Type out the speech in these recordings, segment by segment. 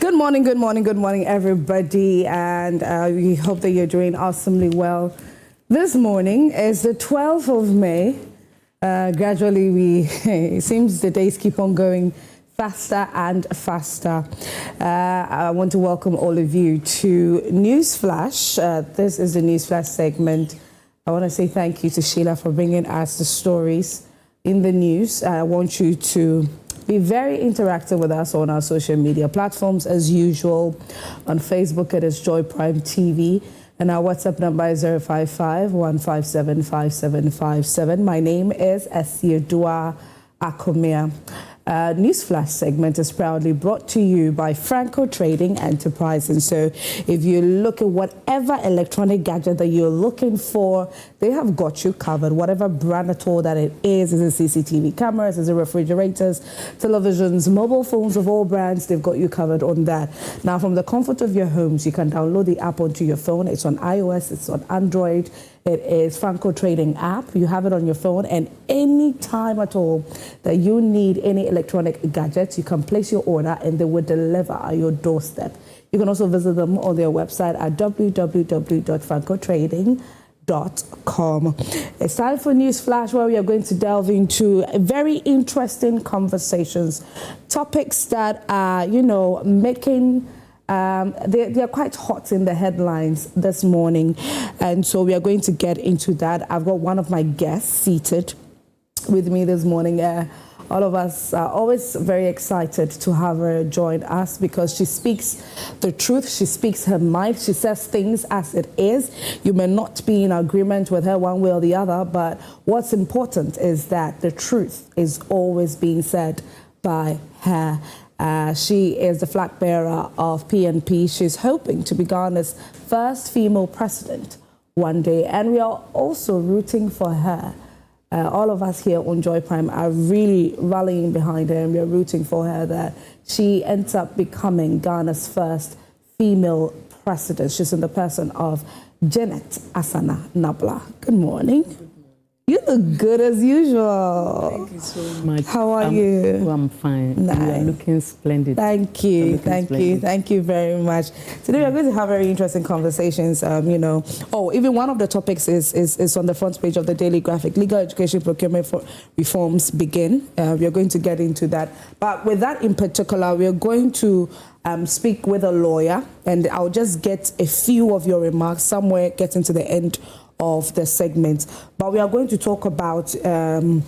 Good morning, everybody, and we hope that you're doing awesomely well. This morning is the 12th of May. Gradually, it seems the days keep on going faster and faster. I want to welcome all of you to Newsflash. This is the Newsflash segment. I want to say thank you to Sheila for bringing us the stories in the news. I want you to be very interactive with us on our social media platforms as usual. On Facebook, it is Joy Prime TV, and our WhatsApp number is 055-157-5757. My name is Esiedua Akomia. Newsflash segment is proudly brought to you by Franco Trading Enterprise. And so if you look at whatever electronic gadget that you're looking for, they have got you covered. Whatever brand at all that it is it CCTV cameras, is it refrigerators, televisions, mobile phones of all brands, they've got you covered on that. Now, from the comfort of your homes, you can download the app onto your phone. It's on iOS, it's on Android. It is Franco Trading app. You have it on your phone, and any time at all that you need any electronic gadgets, you can place your order and they will deliver at your doorstep. You can also visit them on their website at www.francotrading.com. It's time for Newsflash, where we are going to delve into very interesting conversations, topics that are, making they are quite hot in the headlines this morning, and so we are going to get into that. I've got one of my guests seated with me this morning. All of us are always very excited to have her join us because she speaks the truth. She speaks her mind. She says things as it is. You may not be in agreement with her one way or the other, but what's important is that the truth is always being said by her. She is the flag bearer of PNP. She's hoping to be Ghana's first female president one day, and we are also rooting for her. All of us here on Joy Prime are really rallying behind her, and we are rooting for her that she ends up becoming Ghana's first female president. She's in the person of Janet Asana Nabla. Good morning. You look good as usual. Thank you so much. How are you? Oh, I'm fine. Nice. You are looking splendid. Thank you. Thank you very much. Today we are going to have very interesting conversations. Even one of the topics is on the front page of the Daily Graphic. Legal education procurement for reforms begin. We are going to get into that. But with that in particular, we are going to speak with a lawyer, and I'll just get a few of your remarks somewhere getting to the end of the segment. But we are going to talk about the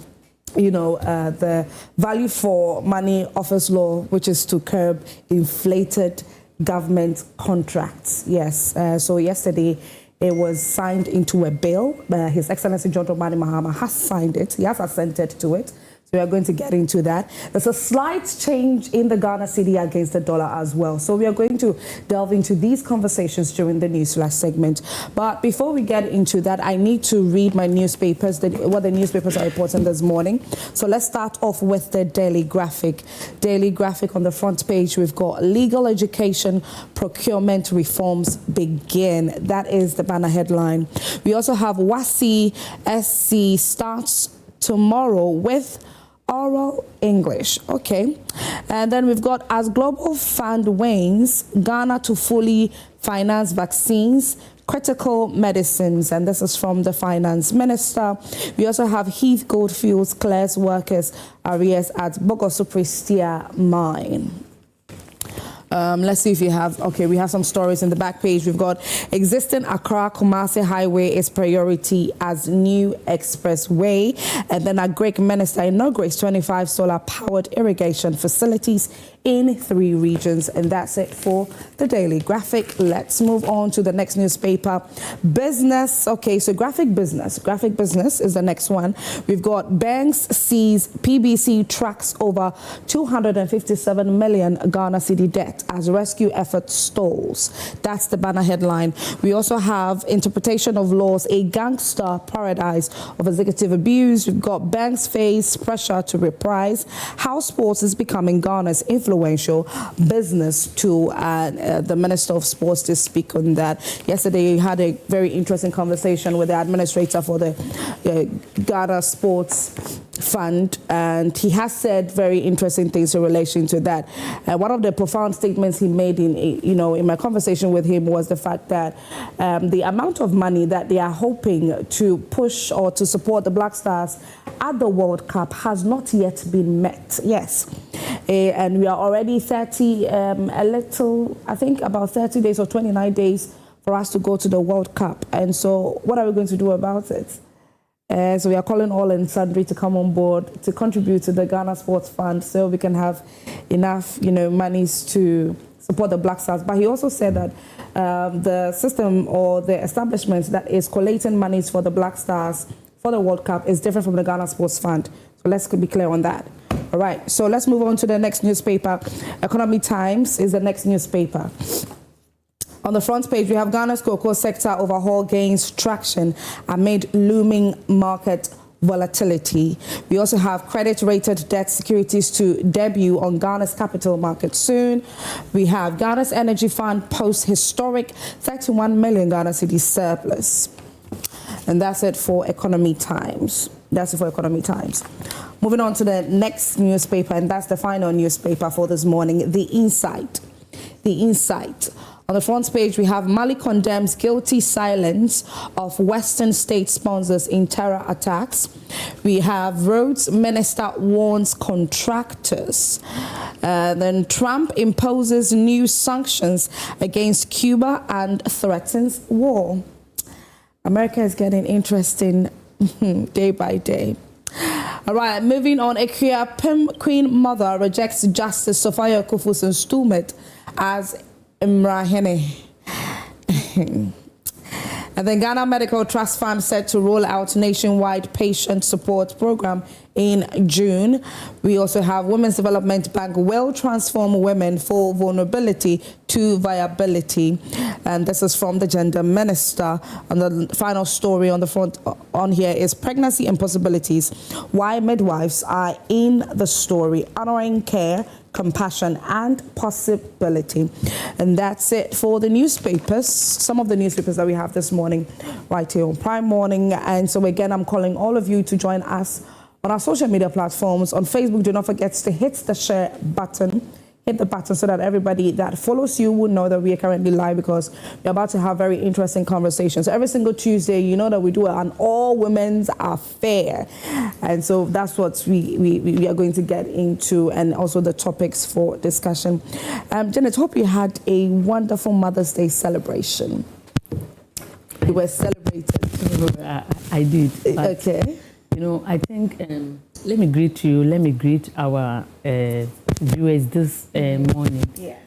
value for money office law, which is to curb inflated government contracts. Yes. So yesterday it was signed into a bill. His Excellency John Dramani Mahama has signed it. He has assented to it. So we are going to get into that. There's a slight change in the Ghana cedi against the dollar as well. So we are going to delve into these conversations during the Newsflash segment. But before we get into that, I need to read my newspapers, what the newspapers are reporting this morning. So let's start off with the Daily Graphic. Daily Graphic, on the front page, we've got legal education procurement reforms begin. That is the banner headline. We also have WASI SC starts tomorrow with oral English. Okay. And then we've got, as global fund wanes, Ghana to fully finance vaccines, critical medicines, and this is from the finance minister. We also have Heath Goldfields clears workers arrears at Bogoso Prestia mine. Let's see if you have, we have some stories in the back page. We've got existing Accra-Kumasi highway is priority as new expressway. And then our Greek minister inaugurates 25 solar-powered irrigation facilities in 3 regions. And that's it for the Daily Graphic. Let's move on to the next newspaper. Business. Okay, so Graphic Business. Graphic Business is the next one. We've got banks sees PBC tracks over 257 million Ghana cedi debt as rescue effort stalls. That's the banner headline. We also have interpretation of laws, a gangster paradise of executive abuse. We've got banks face pressure to reprise. How sports is becoming Ghana's influential business to the Minister of Sports to speak on that. Yesterday, you had a very interesting conversation with the administrator for the Ghana Sports fund, and he has said very interesting things in relation to that. One of the profound statements he made in my conversation with him was the fact that the amount of money that they are hoping to push or to support the Black Stars at the World Cup has not yet been met. Yes. And we are already I think about 30 days or 29 days for us to go to the World Cup. And so what are we going to do about it? So we are calling all and sundry to come on board to contribute to the Ghana Sports Fund so we can have enough, monies to support the Black Stars. But he also said that the system or the establishment that is collating monies for the Black Stars for the World Cup is different from the Ghana Sports Fund. So let's be clear on that. All right, so let's move on to the next newspaper. Economy Times is the next newspaper. On the front page, we have Ghana's cocoa sector overhaul gains traction amid looming market volatility. We also have credit-rated debt securities to debut on Ghana's capital market soon. We have Ghana's energy fund post historic 31 million Ghana cedis surplus. And that's it for Economy Times. Moving on to the next newspaper, and that's the final newspaper for this morning, The Insight. The Insight. On the front page, we have Mali condemns guilty silence of Western state sponsors in terror attacks. We have Roads Minister warns contractors. Then Trump imposes new sanctions against Cuba and threatens war. America is getting interesting day by day. All right, moving on. Akua Queen Mother rejects Justice Sophia Akufo's installment as Imrahene. And then Ghana Medical Trust Fund set to roll out nationwide patient support program in June. We also have Women's Development Bank will transform women for vulnerability to viability. And this is from the Gender Minister. And the final story on the front on here is pregnancy impossibilities. Why midwives are in the story, honoring care, compassion and possibility. And that's it for the newspapers, some of the newspapers that we have this morning right here on Prime Morning. And so again, I'm calling all of you to join us on our social media platforms. On Facebook, do not forget to hit the share button. Hit the button so that everybody that follows you will know that we are currently live, because we're about to have very interesting conversations. So every single Tuesday, you know that we do an all-women's affair. And so that's what we are going to get into, and also the topics for discussion. Janet, hope you had a wonderful Mother's Day celebration. You were celebrating. I did. Okay. I think, let me greet you, let me greet our viewers this morning. Yes.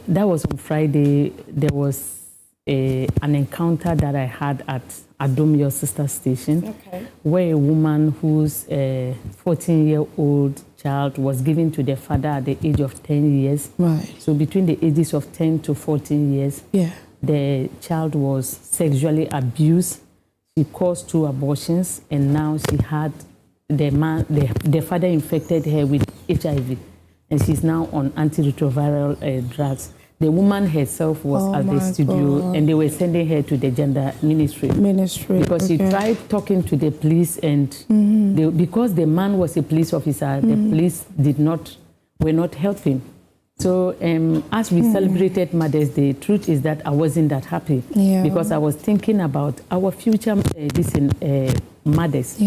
That was on Friday. There was an encounter that I had at Adom, your sister station, okay, where a woman whose 14-year-old child was given to their father at the age of 10 years. Right. So between the ages of 10 to 14 years, yeah, the child was sexually abused. She caused 2 abortions, and now she had the father infected her with HIV, and she's now on antiretroviral drugs. The woman herself was at the studio, and they were sending her to the gender ministry because she tried talking to the police, and because the man was a police officer, the police were not helping. So as we celebrated Mother's Day, truth is that I wasn't that happy, because I was thinking about our future mothers,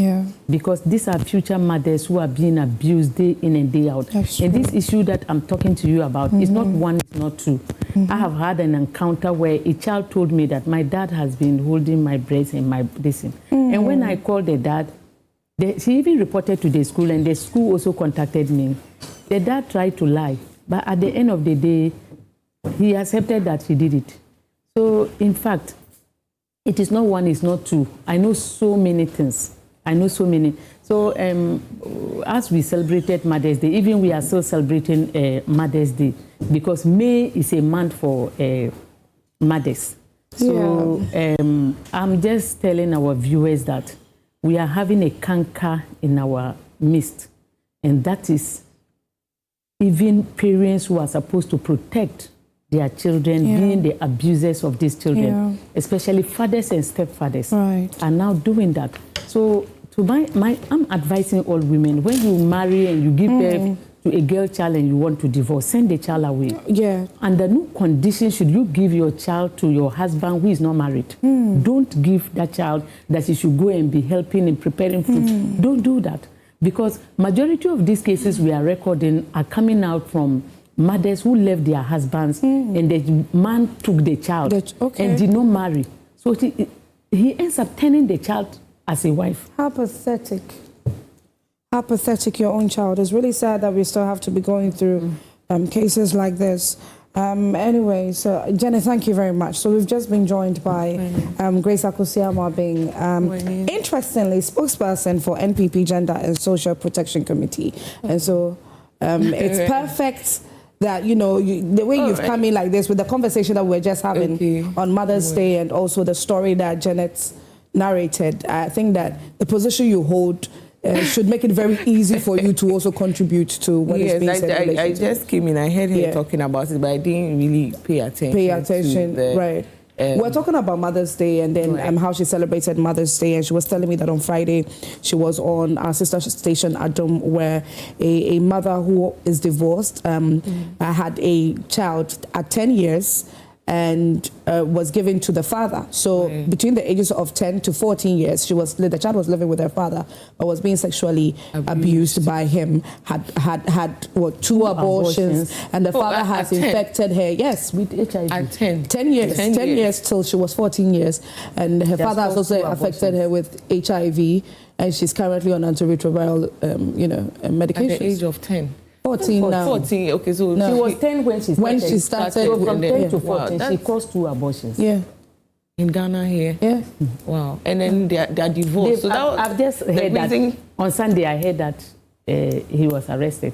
because these are future mothers who are being abused day in and day out. And this issue that I'm talking to you about is not one, it's not two. I have had an encounter where a child told me that my dad has been holding my breast and my blessing. And when I called the dad, she even reported to the school, and the school also contacted me. The dad tried to lie, but at the end of the day, he accepted that he did it. So, in fact, it is not one, it's not two. I know so many things. I know so many. So, as we celebrated Mother's Day, even we are still celebrating Mother's Day, because May is a month for mothers. So, I'm just telling our viewers that we are having a canker in our midst, and that is even parents who are supposed to protect their children being the abusers of these children, especially fathers and stepfathers, are now doing that. So So I'm advising all women, when you marry and you give birth to a girl child and you want to divorce, send the child away. Yeah. Under no condition should you give your child to your husband who is not married. Don't give that child that he should go and be helping and preparing food. Don't do that. Because majority of these cases we are recording are coming out from mothers who left their husbands and the man took the child and did not marry. So he ends up turning the child as a wife. How pathetic. How pathetic your own child. It's really sad that we still have to be going through cases like this. Anyway, so Jenny, thank you very much. So we've just been joined by Grace Akosiama being, interestingly, spokesperson for NPP Gender and Social Protection Committee. And so it's perfect that, you know, the way you've come in like this with the conversation that we're just having on Mother's Day and also the story that Janet's narrated. I think that the position you hold should make it very easy for you to also contribute to what is being said. I just came in, I heard her talking about it, but I didn't really pay attention. Right. We're talking about Mother's Day and then how she celebrated Mother's Day, and she was telling me that on Friday she was on our sister station Adam, where a mother who is divorced had a child at 10 years and was given to the father. So between the ages of 10 to 14 years, the child was living with her father, but was being sexually abused by him. Had two abortions, and the father has infected her. Yes, with HIV. At 10. 10 years. 10 years till she was 14 years, and her father has also affected her with HIV, and she's currently on antiretroviral, medications. At the age of 10. 14 now. 14, okay, so she was 10 when she started. So from 10 to 14, she caused 2 abortions. Yeah. In Ghana here? Yeah. Wow. And then they're divorced. So I've just heard that on Sunday I heard that he was arrested.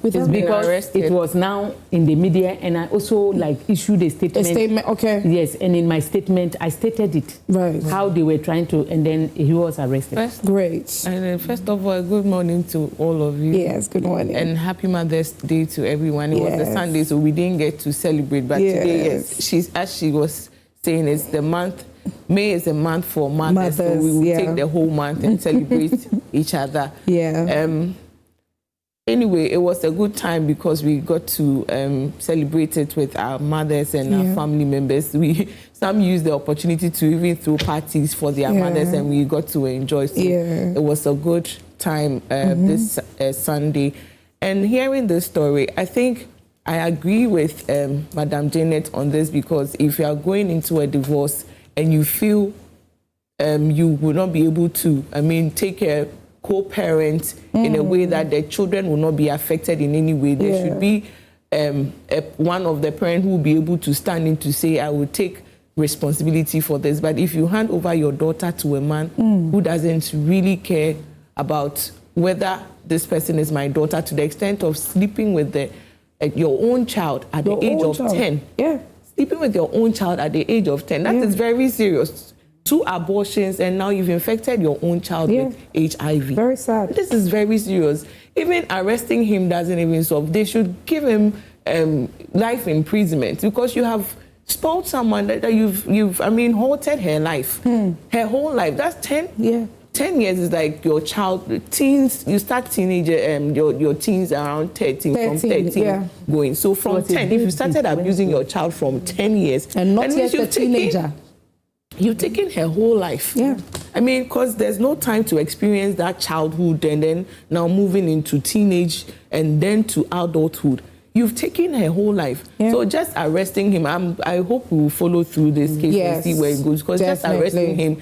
It's because it was now in the media, and I also issued a statement. A statement, okay. Yes, and in my statement I stated it. Right. How they were trying to, and then he was arrested. Great. And then first of all, good morning to all of you. Yes, good morning. And happy Mother's Day to everyone. It was a Sunday, so we didn't get to celebrate. But today, as she was saying, it's the month. May is a month for mothers, so we will take the whole month and celebrate each other. Yeah. Anyway, it was a good time because we got to celebrate it with our mothers and our family members. Some used the opportunity to even throw parties for their mothers, and we got to enjoy. So it was a good time this Sunday. And hearing this story, I think I agree with Madam Janet on this, because if you are going into a divorce and you feel you will not be able to, take care co-parent in a way that the children will not be affected in any way. There should be one of the parents who will be able to stand in to say, I will take responsibility for this. But if you hand over your daughter to a man who doesn't really care about whether this person is my daughter, to the extent of sleeping with your own child at the age of 10. Yeah. Sleeping with your own child at the age of 10, that is very serious. 2 abortions, and now you've infected your own child with HIV. Very sad. This is very serious. Even arresting him doesn't even solve. They should give him life imprisonment, because you have spoiled someone that you've halted her life, her whole life. That's 10. Yeah. 10 years is like your child, teens, you start teenager, your teens around 13 from 13 going. So from 10, if you started abusing your child from 10 years, and not yet a teenager. You've taken her whole life. Yeah. Because there's no time to experience that childhood and then now moving into teenage and then to adulthood. You've taken her whole life. Yeah. So just arresting him, I hope we will follow through this case and see where it goes. Because just arresting him,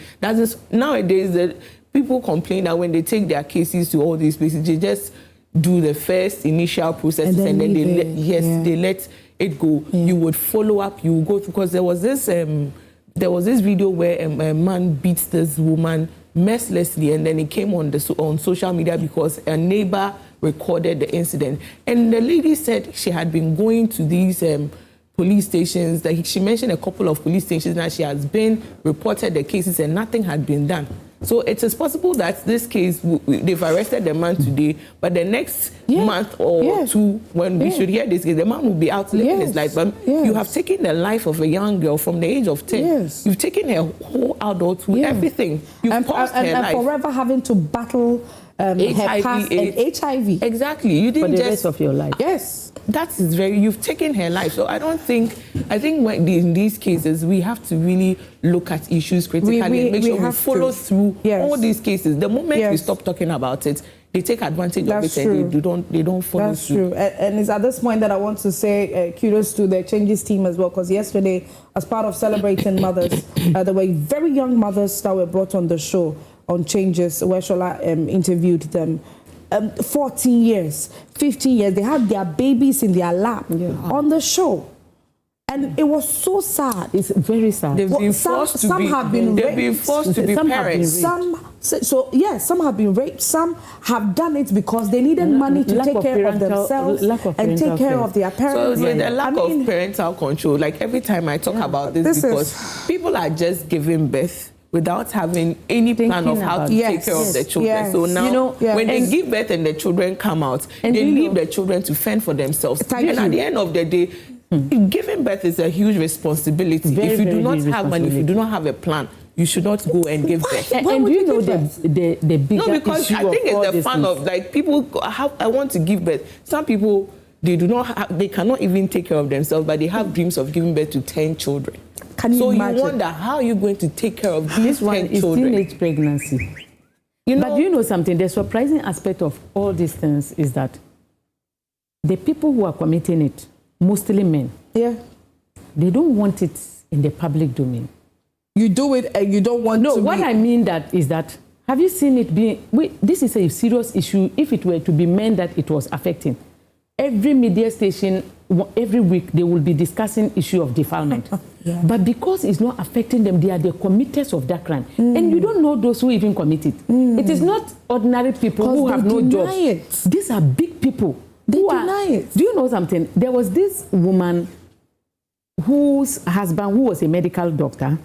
nowadays, the people complain that when they take their cases to all these places, they just do the first initial processes and then they let it go. Yeah. You would follow up, you would go through, because there was this video where a man beats this woman mercilessly, and then it came on social media because a neighbor recorded the incident. And the lady said she had been going to these police stations. Like she mentioned a couple of police stations that she has been reported the cases and nothing had been done. So it is possible that this case, they've arrested the man today, but the next month or two, when we should hear this case, the man will be out living his life. But you have taken the life of a young girl from the age of 10. You've taken her whole adulthood, everything. You've paused her life. And forever having to battle HIV, her past and HIV. Exactly. You didn't for the rest of your life. Yes. That is you've taken her life. So I think in these cases, we have to really look at issues critically and make sure we follow through all these cases. The moment we stop talking about it, they take advantage of it and they don't follow through. That's true. And it's at this point that I want to say kudos to the Changes team as well, because yesterday, as part of celebrating mothers, there were very young mothers that were brought on the show on Changes, where Shola interviewed them. 14 years, 15 years, they had their babies in their lap on the show. And it was so sad. It's very sad. They've been forced to be parents. Some have been raped. Some have done it because they needed money to take care of themselves and take care of their parents. So the lack of parental control, like every time I talk about this because people are just giving birth without having any plan of how to take care of the children. So now, when they give birth and the children come out, they leave the children to fend for themselves. And at the end of the day, giving birth is a huge responsibility. If you do not have money, if you do not have a plan, you should not go and give birth. And do you know the bigger No, because I think it's the fun of like people. I want to give birth. Some people they cannot even take care of themselves, but they have dreams of giving birth to 10 children. So you wonder how are you going to take care of these 10 children? Teenage pregnancy. But you know something? The surprising aspect of all these things is that the people who are committing it, mostly men, they don't want it in the public domain. You do it and you don't want to. No, what I mean is that, have you seen it being, this is a serious issue if it were to be men that it was affecting. Every media station, every week, they will be discussing issue of defilement. But because it's not affecting them, they are the committers of that crime. And you don't know those who even commit it. It is not ordinary people who have no jobs. These are big people. They deny it. Do you know something? There was this woman whose husband, who was a medical doctor,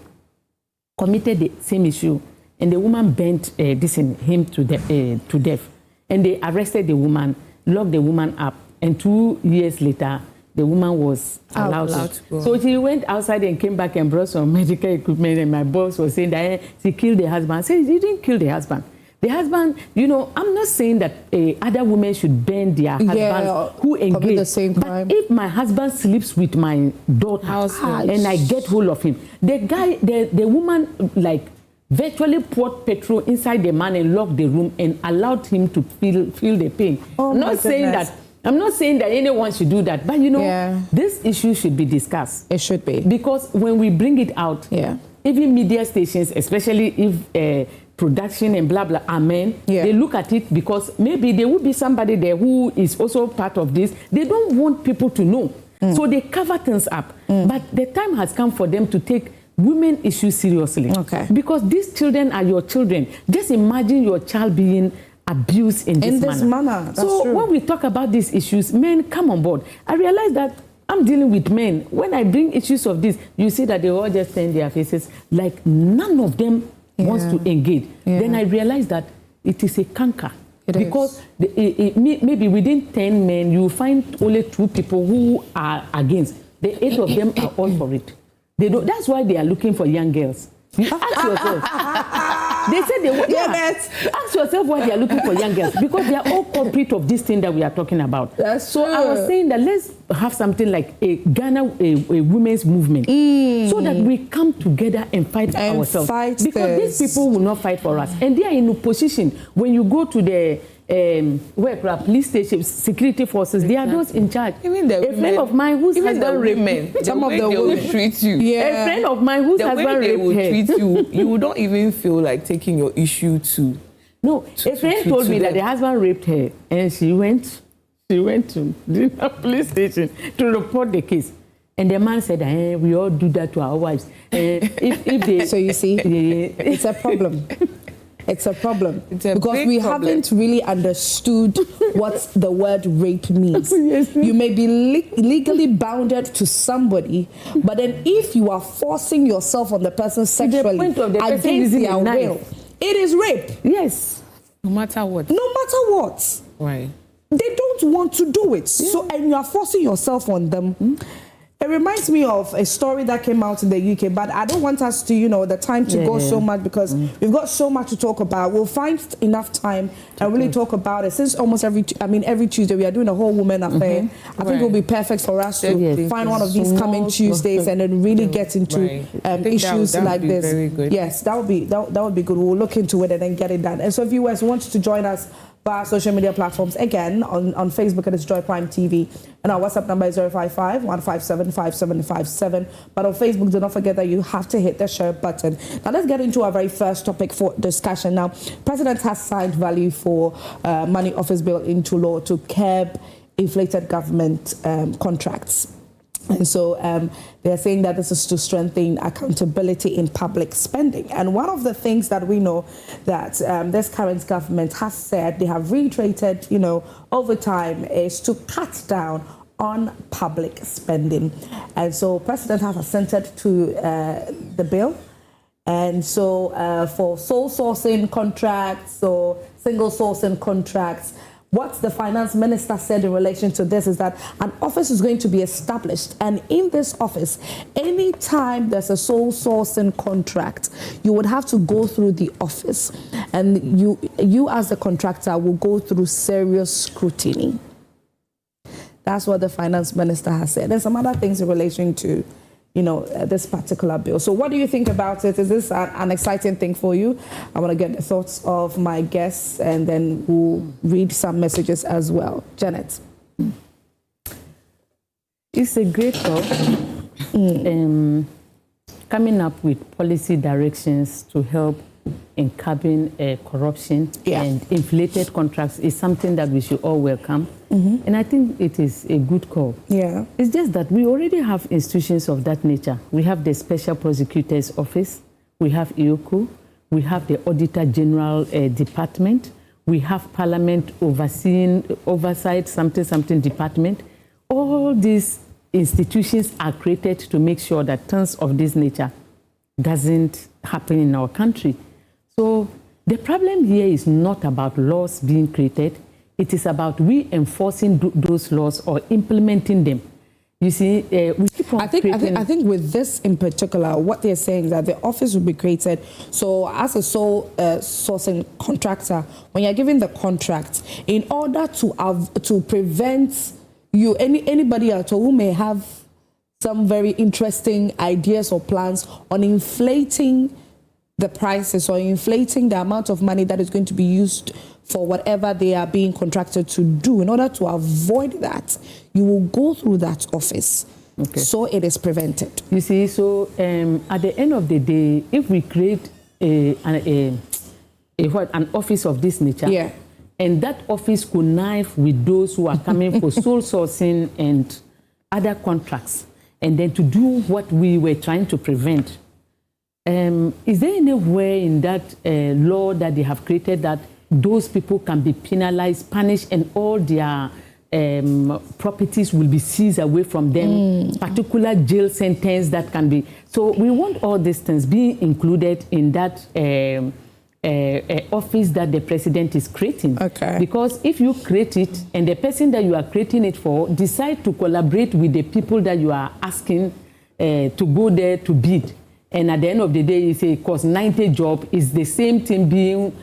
committed the same issue. And the woman bent him to death. And they arrested the woman, locked the woman up. And 2 years later, the woman was allowed to go. So she went outside and came back and brought some medical equipment. And my boss was saying that she killed the husband. I said, she didn't kill the husband. The husband, I'm not saying that other women should burn their husbands who engage. The same crime. But if my husband sleeps with my daughter and I get hold of him, the woman, like, virtually poured petrol inside the man and locked the room and allowed him to feel the pain. I'm not saying that anyone should do that, but this issue should be discussed. It should be. Because when we bring it out, even media stations, especially if production and blah, blah are men, they look at it because maybe there will be somebody there who is also part of this. They don't want people to know. So they cover things up. But the time has come for them to take women issues seriously. Because these children are your children. Just imagine your child being abused in this manner. That's true. When we talk about these issues, men come on board. I realize that I'm dealing with men. When I bring issues of this, you see that they all just turn their faces like none of them wants to engage. Then I realize that it is a canker. Because maybe within 10 men, you find only 2 people who are against. The 8 of them are all for it. That's why they are looking for young girls. You ask yourself. They said they want. Ask yourself why they are looking for young girls, because they are all culprit of this thing that we are talking about. That's so true. I was saying that let's have something like a Ghana a women's movement, so that we come together and fight ourselves. Because these people will not fight for us, and they are in a position. When you go to the police station, security forces, they are those in charge. Even the a friend of mine whose husband raped some of them will treat you. A friend of mine whose husband raped her. Treat you, you don't even feel like taking your issue to. No, a friend told me that the husband raped her, and she went to the police station to report the case. And the man said, we all do that to our wives. If they, so you see, it's a problem. It's a problem. It's a because big we problem. haven't really understood what the word rape means. Yes. You may be legally bounded to somebody, but then if you are forcing yourself on the person sexually point of the person against using their a knife. will, it is rape. Yes. No matter what. No matter what. Right. They don't want to do it. Yeah. So, and you are forcing yourself on them. It reminds me of a story that came out in the UK, but I don't want us to, the time to go so much because we've got so much to talk about. We'll find enough time and really talk about it. Since almost every Tuesday we are doing a whole woman affair. I think it will be perfect for us to find one of these coming Tuesdays and then really get into issues like this. Very good. Yes, that would be good. We'll look into it and then get it done. And so, viewers want to join us via social media platforms. Again, on Facebook, it is Joy Prime TV. And our WhatsApp number is 055-157-5757. But on Facebook, do not forget that you have to hit the share button. Now, let's get into our very first topic for discussion. Now, President has signed value for money office bill into law to curb inflated government contracts. And so they're saying that this is to strengthen accountability in public spending. And one of the things that we know that this current government has said, they have reiterated, over time, is to cut down on public spending. And so President has assented to the bill. And so for sole sourcing contracts or single sourcing contracts, what the finance minister said in relation to this is that an office is going to be established, and in this office, anytime there's a sole sourcing contract, you would have to go through the office, and you as the contractor will go through serious scrutiny. That's what the finance minister has said. There's some other things in relation to this particular bill. So what do you think about it? Is this an exciting thing for you? I want to get the thoughts of my guests, and then we'll read some messages as well. Janet. It's a great talk. Coming up with policy directions to help in curbing corruption and inflated contracts is something that we should all welcome. And I think it is a good call. Yeah. It's just that we already have institutions of that nature. We have the Special Prosecutor's Office, we have IOCO, we have the Auditor General Department, we have Parliament Oversight something department. All these institutions are created to make sure that things of this nature doesn't happen in our country. So the problem here is not about laws being created. It is about we enforcing those laws or implementing them. You see, we keep on I think with this in particular, what they're saying is that the office will be created. So as a sole sourcing contractor, when you're given the contract, in order to prevent anybody at all who may have some very interesting ideas or plans on inflating the prices or inflating the amount of money that is going to be used for whatever they are being contracted to do. In order to avoid that, you will go through that office. Okay. So it is prevented. You see, so at the end of the day, if we create an office of this nature, and that office connive with those who are coming for sole sourcing and other contracts, and then to do what we were trying to prevent, is there anywhere in that law that they have created that those people can be penalized, punished, and all their properties will be seized away from them, particular jail sentence that can be. So we want all these things being included in that office that the president is creating. Okay. Because if you create it and the person that you are creating it for decide to collaborate with the people that you are asking to go there to bid, and at the end of the day you say it costs 90 jobs, is the same thing being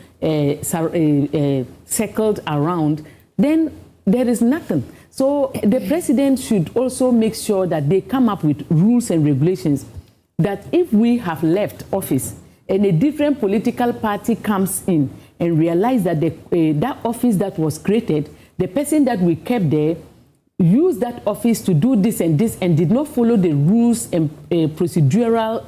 circled around, then there is nothing. So the president should also make sure that they come up with rules and regulations that if we have left office and a different political party comes in and realize that that office that was created, the person that we kept there used that office to do this and did not follow the rules and procedural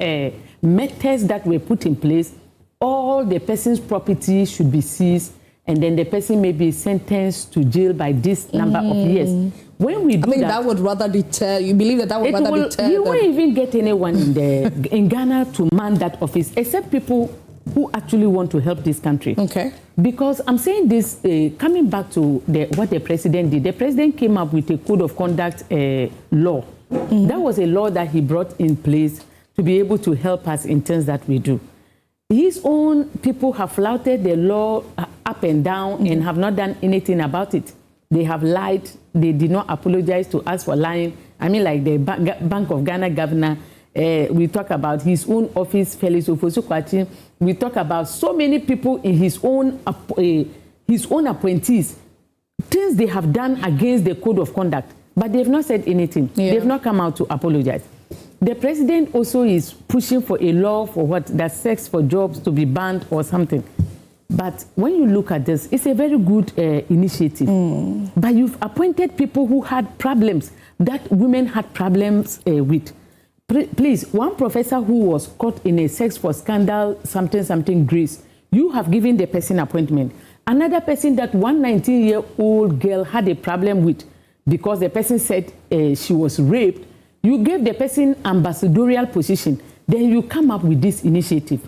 methods that were put in place, all the person's property should be seized, and then the person may be sentenced to jail by this number of years. When we do that would rather deter. You believe that would rather deter? You won't even get anyone in Ghana to man that office, except people who actually want to help this country. Okay. Because I'm saying this, coming back to what the president did. The president came up with a code of conduct law. Mm-hmm. That was a law that he brought in place to be able to help us in things that we do. His own people have flouted the law up and down, mm-hmm. and have not done anything about it. They have lied. They did not apologize to us for lying. I mean, like the Bank of Ghana governor, we talk about his own office, Felix Ofosu-Kwakye. We talk about so many people in his own appointees, things they have done against the code of conduct, but they have not said anything. Yeah. They have not come out to apologize. The president also is pushing for a law for that sex for jobs to be banned or something. But when you look at this, it's a very good initiative. Mm. But you've appointed people who had problems that women had problems with. Please, one professor who was caught in a sex for scandal, something grace, you have given the person appointment. Another person that one 19-year-old girl had a problem with because the person said she was raped, you gave the person ambassadorial position. Then you come up with this initiative.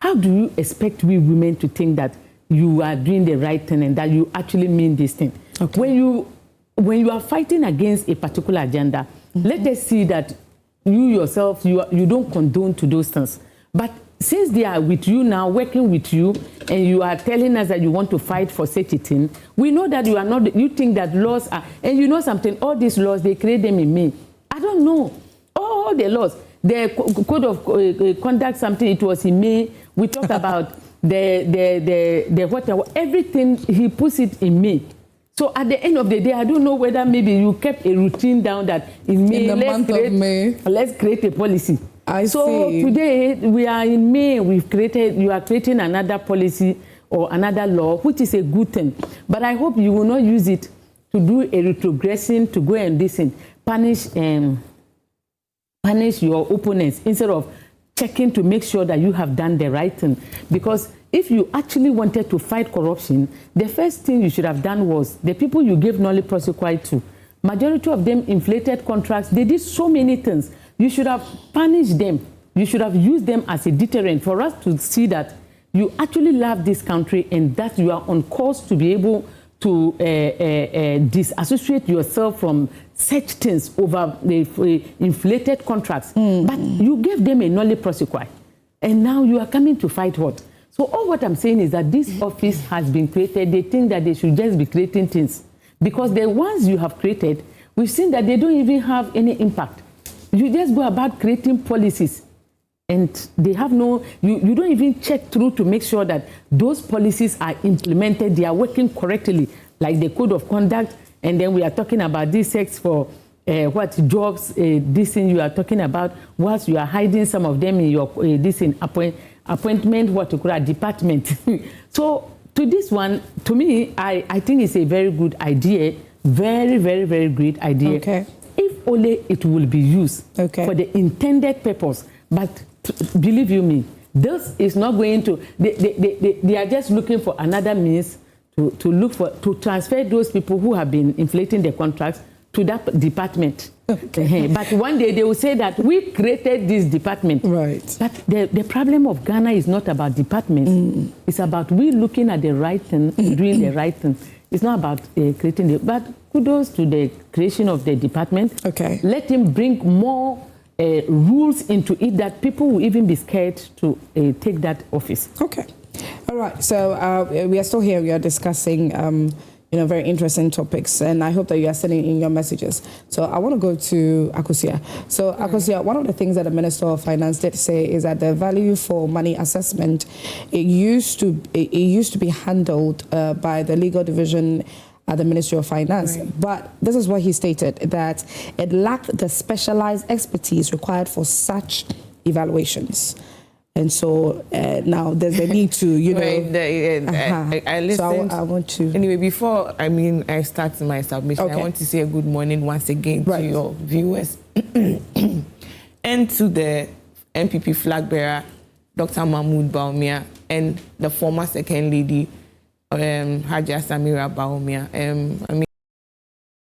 How do you expect we women to think that you are doing the right thing and that you actually mean this thing? Okay. When you are fighting against a particular agenda, mm-hmm. let us see that you yourself, you don't condone to those things. But since they are with you now, working with you, and you are telling us that you want to fight for such a thing, we know that you are not, you think that laws are, and you know something, all these laws, they create them in May. I don't know. All the laws, the code of conduct, something, it was in May. We talk about the whatever, everything, he puts it in May. So at the end of the day, I don't know whether maybe you kept a routine down that in May, let's create a policy. So today we are in May, you are creating another policy or another law, which is a good thing. But I hope you will not use it to do a retrogression, to go and listen, punish your opponents instead of checking to make sure that you have done the right thing. Because if you actually wanted to fight corruption, the first thing you should have done was the people you gave nolli prosequi to. Majority of them inflated contracts. They did so many things. You should have punished them. You should have used them as a deterrent for us to see that you actually love this country and that you are on course to be able to disassociate yourself from such things over the inflated contracts. Mm-hmm. But you gave them a nolli prosequi. And now you are coming to fight what? So all what I'm saying is that this office has been created. They think that they should just be creating things. Because the ones you have created, we've seen that they don't even have any impact. You just go about creating policies. And they have no, you don't even check through to make sure that those policies are implemented, they are working correctly, like the code of conduct. And then we are talking about this sex for jobs, this thing you are talking about, whilst you are hiding some of them in your appointment, department. So to this one, to me, I think it's a very good idea, very, very, very great idea. Okay. If only it will be used for the intended purpose. But believe you me, this is not going to, they are just looking for another means to transfer those people who have been inflating the contracts to that department. Okay. But one day they will say that we created this department. Right. But the problem of Ghana is not about departments. Mm. It's about we looking at the right thing, doing the right thing. It's not about creating the, but kudos to the creation of the department. Okay. Let him bring more rules into it that people will even be scared to take that office. Okay. All right. So we are still here. We are discussing, very interesting topics, and I hope that you are sending in your messages. So I want to go to Akosua. So Akosua, one of the things that the Minister of Finance did say is that the value for money assessment, it used to be handled by the legal division at the Ministry of Finance. Right. But this is what he stated, that it lacked the specialized expertise required for such evaluations. And so now there's a need to, I listened. So I want to. Anyway, before I start my submission, I want to say a good morning once again to your viewers and to the MPP Flagbearer, Dr. Mahmoud Baumia, and the former Second Lady, Haja Samira Baumia.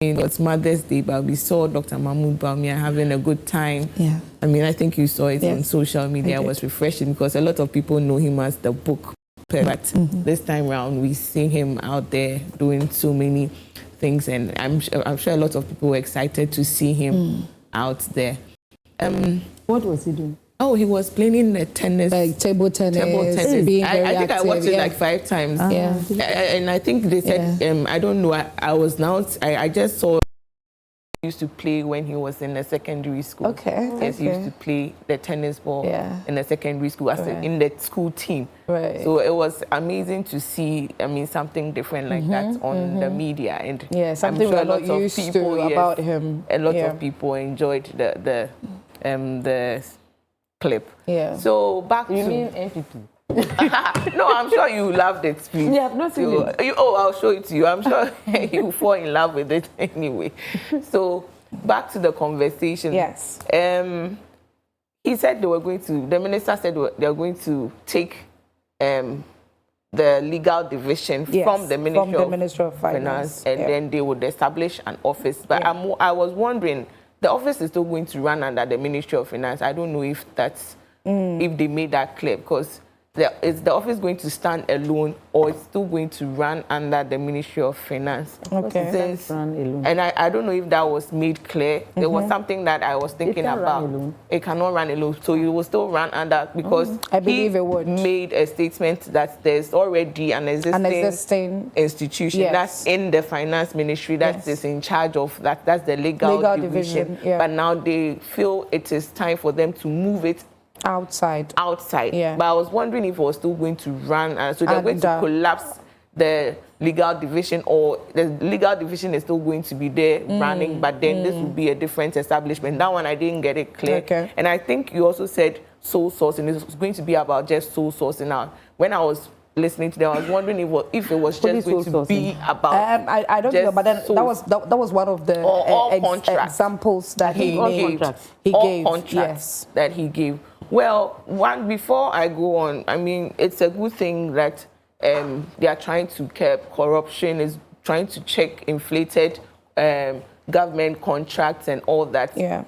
it was Mother's Day, but we saw Dr. Mahmoud Bawumia having a good time. Yeah. I mean, I think you saw it Yes. on social media. It was refreshing because a lot of people know him as the book poet. But this time around, we see him out there doing so many things, and I'm sure a lot of people were excited to see him out there. What was he doing? Oh, he was playing the tennis. Like table tennis. Being I think active, I watched it like 5 times. Yeah. And I think they said, I don't know, I just saw he used to play when he was in the secondary school. Okay. Yes, he used to play the tennis ball in the secondary school, in the school team. Right. So it was amazing to see, I mean, something different like that on the media. And something I'm sure we're not used to about him. A lot of people enjoyed the clip. Yeah. So back to... You mean NPP? No, I'm sure you loved it, please. Yeah, I've not seen it. I'll show it to you. I'm sure you fall in love with it anyway. So back to the conversation. Yes. He said the minister said they were going to take the legal division from the Ministry of Finance, and then they would establish an office. But I was wondering, the office is still going to run under the Ministry of Finance. I don't know if that's if they made that clear, because is the office going to stand alone, or it's still going to run under the Ministry of Finance? Okay. And I don't know if that was made clear. There was something that I was thinking about. It cannot run alone, so you will still run under, because I believe it would. Made a statement that there's already an existing institution that's in the Finance Ministry that is in charge of that. That's the legal division. But now they feel it is time for them to move it outside. But I was wondering if it was still going to run, so they're going to collapse the legal division, or the legal division is still going to be there running, but then this would be a different establishment. That one I didn't get it clear. Okay. And I think you also said sole sourcing. It was going to be about just sole sourcing. Now, when I was listening to them, I was wondering if it was just going to be about. I don't know, but then that was one of the examples that he gave. Contracts that he gave. Well, before I go on, I mean, it's a good thing that they are trying to curb corruption, is trying to check inflated government contracts and all that. Yeah.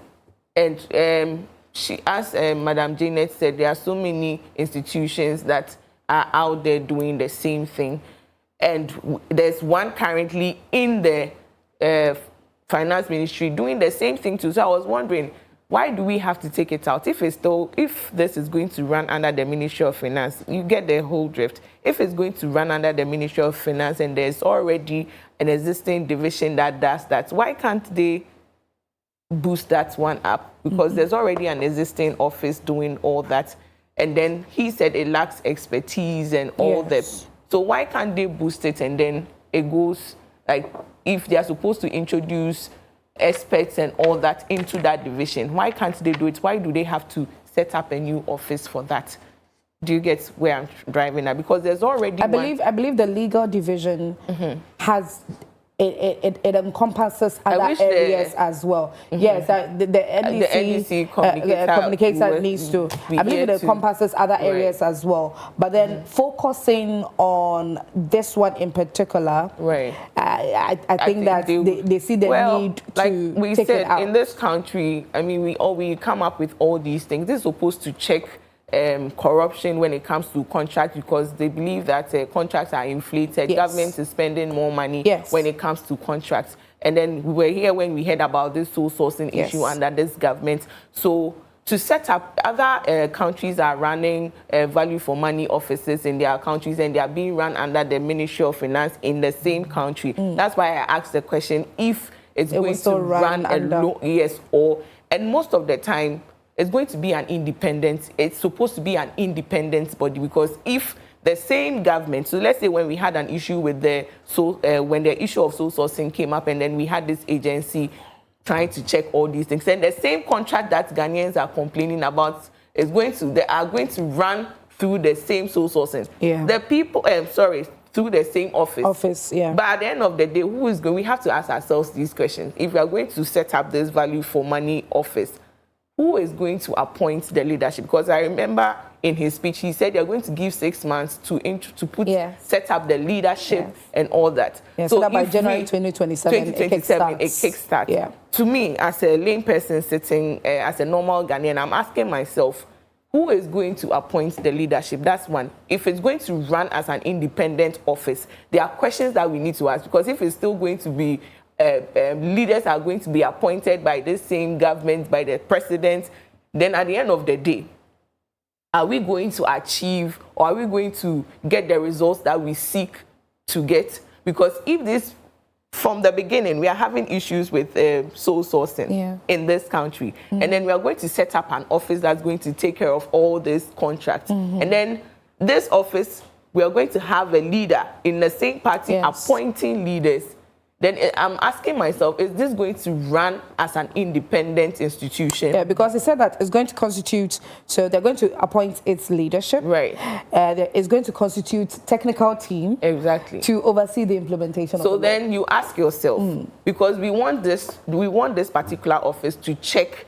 And she, as Madam Janet said, there are so many institutions that are out there doing the same thing. And there's one currently in the Finance Ministry doing the same thing too. So I was wondering, why do we have to take it out? If this is going to run under the Ministry of Finance, you get the whole drift. If it's going to run under the Ministry of Finance and there's already an existing division that does that, why can't they boost that one up? Because there's already an existing office doing all that. And then he said it lacks expertise and all that. So why can't they boost it, and then it goes, like, if they are supposed to introduce experts and all that into that division, why can't they do it? Why do they have to set up a new office for that? Do you get where I'm driving at? Because there's already I believe the legal division has it encompasses other areas as well. Yes, the NDC communicator needs to. I believe it encompasses other areas as well. But then focusing on this one in particular, I think that they see the need to like we take said, it out. in this country, I mean, we come up with all these things. This is supposed to check corruption when it comes to contracts, because they believe that contracts are inflated. Government is spending more money when it comes to contracts. And then we were here when we heard about this sole sourcing issue under this government. So to set up, other countries are running value for money offices in their countries, and they are being run under the Ministry of Finance in the same country. That's why I asked the question if it's going to run alone, and most of the time, it's going to be an independent, it's supposed to be an independent body, because if the same government, so let's say when we had an issue with when the issue of sole sourcing came up, and then we had this agency trying to check all these things, and the same contract that Ghanaians are complaining about they are going to run through the same sole sourcing. The people, through the same office. But at the end of the day, we have to ask ourselves these questions. If we are going to set up this value for money office, who is going to appoint the leadership? Because I remember in his speech, he said they're going to give 6 months to set up the leadership and all that. So that by January 2027, it kickstarts. Yeah. To me, as a lame person sitting as a normal Ghanaian, I'm asking myself, who is going to appoint the leadership? That's one. If it's going to run as an independent office, there are questions that we need to ask, because if it's still going to be leaders are going to be appointed by the same government, by the president, then at the end of the day, are we going to achieve, or are we going to get the results that we seek to get? Because if this, from the beginning, we are having issues with sole sourcing in this country. And then we are going to set up an office that's going to take care of all these contracts. And then this office, we are going to have a leader in the same party appointing leaders. Then I'm asking myself, is this going to run as an independent institution? Yeah, because they said that it's going to constitute, so they're going to appoint its leadership. Right. It's going to constitute technical team. Exactly. To oversee the implementation of the law. So then you ask yourself, because we want this particular office to check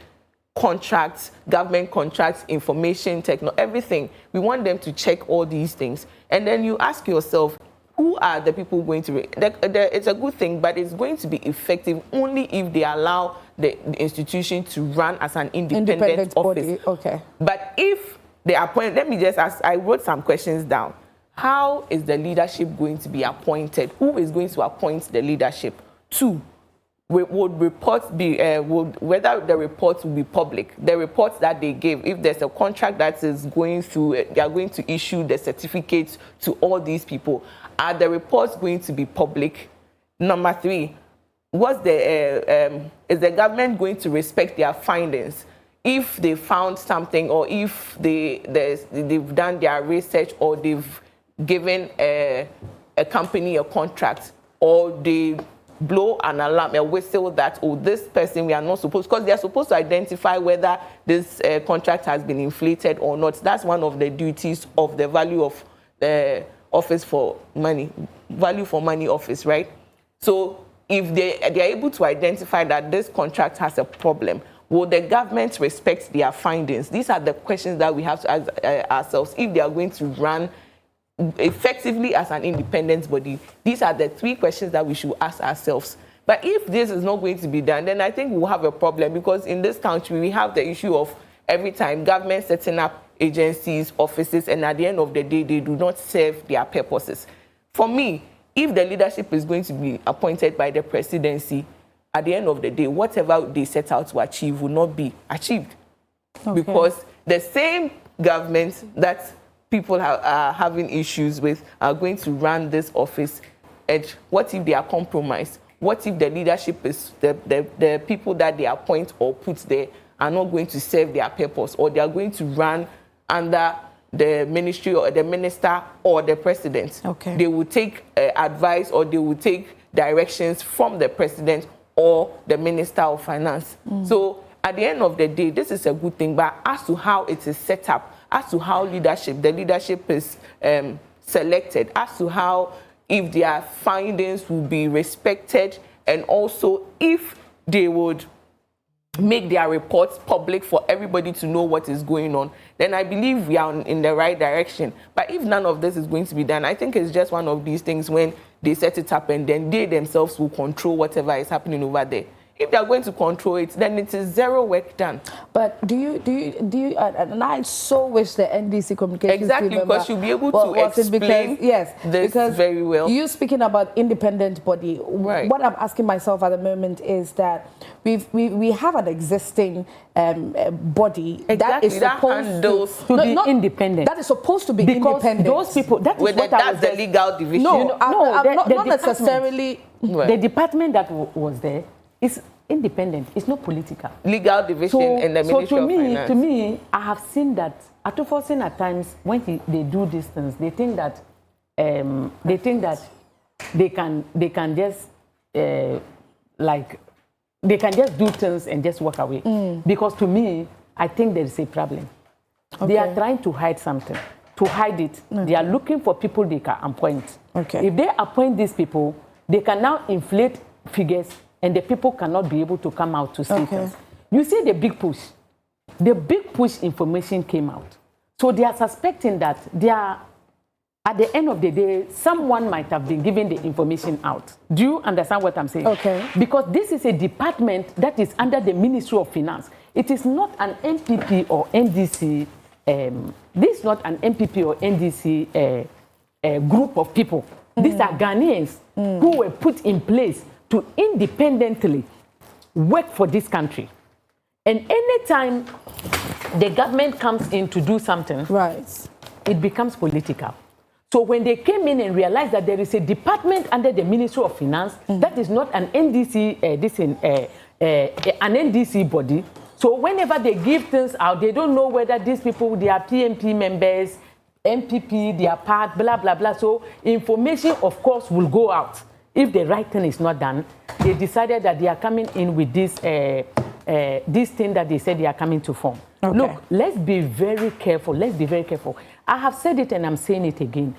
contracts, government contracts, information, everything. We want them to check all these things. And then you ask yourself, who are the people going to it's a good thing, but it's going to be effective only if they allow the institution to run as an independent office. Body. Okay. But if they appoint, let me just ask, I wrote some questions down. How is the leadership going to be appointed? Who is going to appoint the leadership? 2, would reports be, whether the reports will be public? The reports that they give, if there's a contract that is going through, they are going to issue the certificates to all these people. Are the reports going to be public? Number 3, is the government going to respect their findings? If they found something, or if they've done their research, or they've given a company a contract, or they blow an alarm, a whistle that, oh, this person we are not supposed, because they are supposed to identify whether this contract has been inflated or not. That's one of the duties of the value of the office for money, value for money office, right? So if they are able to identify that this contract has a problem, will the government respect their findings? These are the questions that we have to ask ourselves if they are going to run effectively as an independent body. These are the 3 questions that we should ask ourselves. But if this is not going to be done, then I think we'll have a problem, because in this country we have the issue of every time government setting up agencies, offices, and at the end of the day, they do not serve their purposes. For me, if the leadership is going to be appointed by the presidency, at the end of the day, whatever they set out to achieve will not be achieved. Okay. Because the same government that people are having issues with are going to run this office. And what if they are compromised? What if the leadership is, the people that they appoint or put there are not going to serve their purpose, or they are going to run under the ministry or the minister or the president? Okay. They will take advice, or they will take directions from the president or the minister of finance. So at the end of the day, this is a good thing, but as to how it is set up, as to how the leadership is selected, as to how, if their findings will be respected, and also if they would make their reports public for everybody to know what is going on, then I believe we are in the right direction. But if none of this is going to be done, I think it's just one of these things when they set it up and then they themselves will control whatever is happening over there. If they are going to control it, then it is zero work done. But do you? And I so wish the NDC communications exactly team because you'll be able to explain this very well. You speaking about independent body, right? What I'm asking myself at the moment is that we have an existing body that is supposed to be independent. That is supposed to be independent. Those people, that's the legal division. Not necessarily. The department that was there is independent. It's not political. Legal division and the Ministry of Finance. To me, I have seen that at at times when they do these things, they think that they can just they can just do things and just walk away. Because to me, I think there is a problem. Okay. They are trying to hide something. To hide it, they are looking for people they can appoint. Okay. If they appoint these people, they can now inflate figures, and the people cannot be able to come out to see things. You see the big push. The big push information came out. So they are suspecting that they are, at the end of the day, someone might have been giving the information out. Do you understand what I'm saying? Okay. Because this is a department that is under the Ministry of Finance. It is not an MPP or NDC. This is not an MPP or NDC group of people. These are Ghanaians who were put in place to independently work for this country. And anytime the government comes in to do something, right, it becomes political. So when they came in and realized that there is a department under the Ministry of Finance that is not an NDC, an NDC body. So whenever they give things out, they don't know whether these people, they are PMP members, MPP, they are part, blah, blah, blah. So information, of course, will go out. If the right thing is not done, they decided that they are coming in with this thing that they said they are coming to form. Okay. Look, let's be very careful. Let's be very careful. I have said it and I'm saying it again.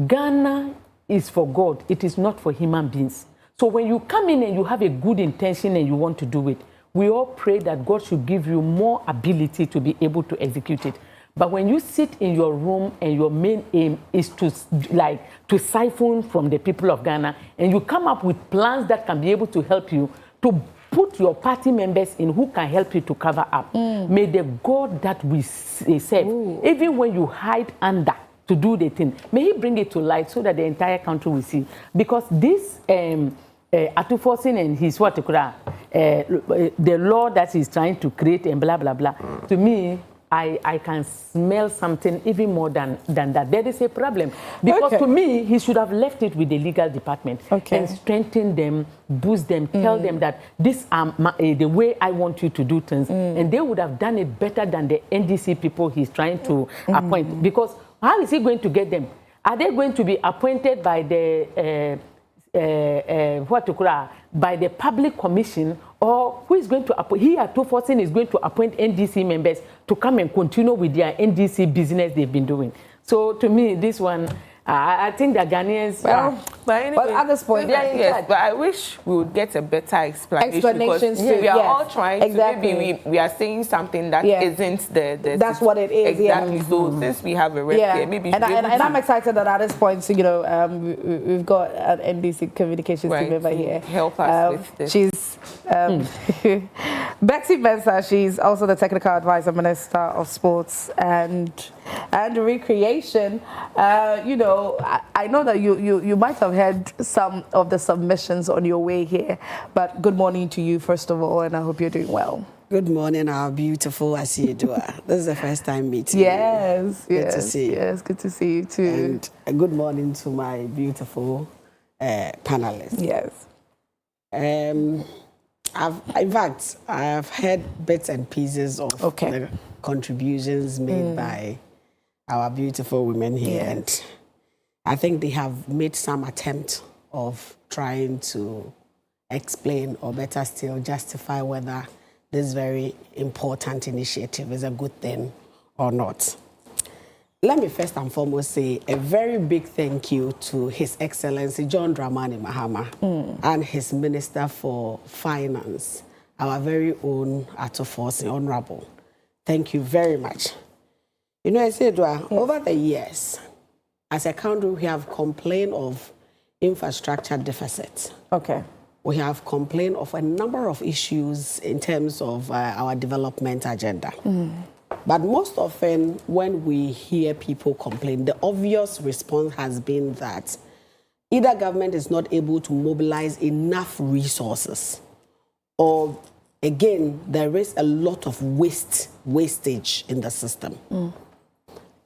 Ghana is for God. It is not for human beings. So when you come in and you have a good intention and you want to do it, we all pray that God should give you more ability to be able to execute it. But when you sit in your room and your main aim is to siphon from the people of Ghana, and you come up with plans that can be able to help you to put your party members in who can help you to cover up. May the God that we serve, even when you hide under to do the thing, may he bring it to light so that the entire country will see. Because this Atufosin and his the law that he's trying to create and blah, blah, blah, to me, I can smell something even more than that. There is a problem. Because to me, he should have left it with the legal department and strengthen them, boost them, tell them that this is the way I want you to do things. And they would have done it better than the NDC people he's trying to appoint. Because how is he going to get them? Are they going to be appointed by the by the public commission, or who is going to appoint? He at 214 is going to appoint NDC members to come and continue with their NDC business they've been doing. So to me, this one, I think the Ghanaians. But anyway, at this point, yes, but I wish we would get a better explanation because we are all trying to. Maybe we are saying something that isn't the. That's what it is. Exactly. So since we have a rep here, maybe. And I'm excited that at this point, so, we've got an NDC communications team member here. Help us with this. She's Betsy Mensah. She's also the technical advisor, Minister of Sports and Recreation. I know that you might have had some of the submissions on your way here, but good morning to you first of all, and I hope you're doing well. Good morning, our beautiful Asiedua. This is the first time meeting you. Good to see you. Yes, good to see you too. And good morning to my beautiful panelists. Yes. I've heard bits and pieces of the contributions made by our beautiful women here, and I think they have made some attempt of trying to explain, or better still, justify whether this very important initiative is a good thing or not. Let me first and foremost say a very big thank you to His Excellency John Dramani Mahama and his Minister for Finance, our very own Atufosin Honorable. Thank you very much. Asiedua, over the years, as a country, we have complained of infrastructure deficits. We have complained of a number of issues in terms of our development agenda. But most often, when we hear people complain, the obvious response has been that either government is not able to mobilize enough resources, or again, there is a lot of wastage in the system.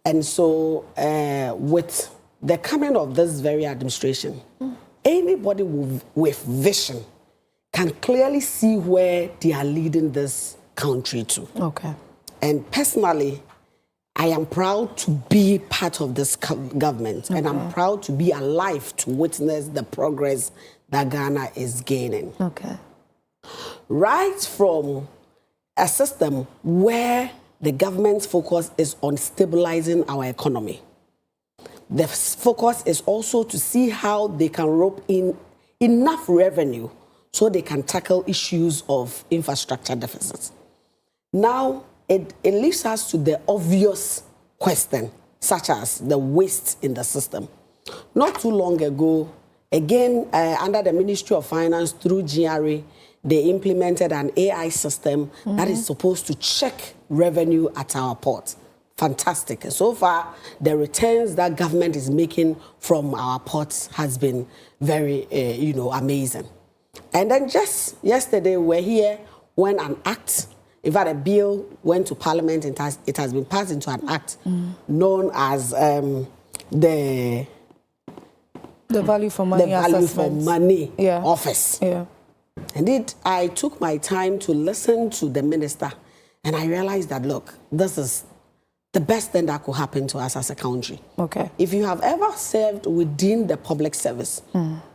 And so with the coming of this very administration, anybody with vision can clearly see where they are leading this country to. And personally, I am proud to be part of this government, and I'm proud to be alive to witness the progress that Ghana is gaining. Right from a system where the government's focus is on stabilizing our economy. The focus is also to see how they can rope in enough revenue so they can tackle issues of infrastructure deficits. Now, it leads us to the obvious question, such as the waste in the system. Not too long ago, again, under the Ministry of Finance through GRA, they implemented an AI system that is supposed to check revenue at our port. Fantastic. So far, the returns that government is making from our ports has been very, amazing. And then just yesterday, we're here when an act, in fact, a bill went to Parliament. It has been passed into an act known as the value for money office. Yeah. Indeed, I took my time to listen to the minister, and I realized that, look, this is the best thing that could happen to us as a country. Okay. If you have ever served within the public service,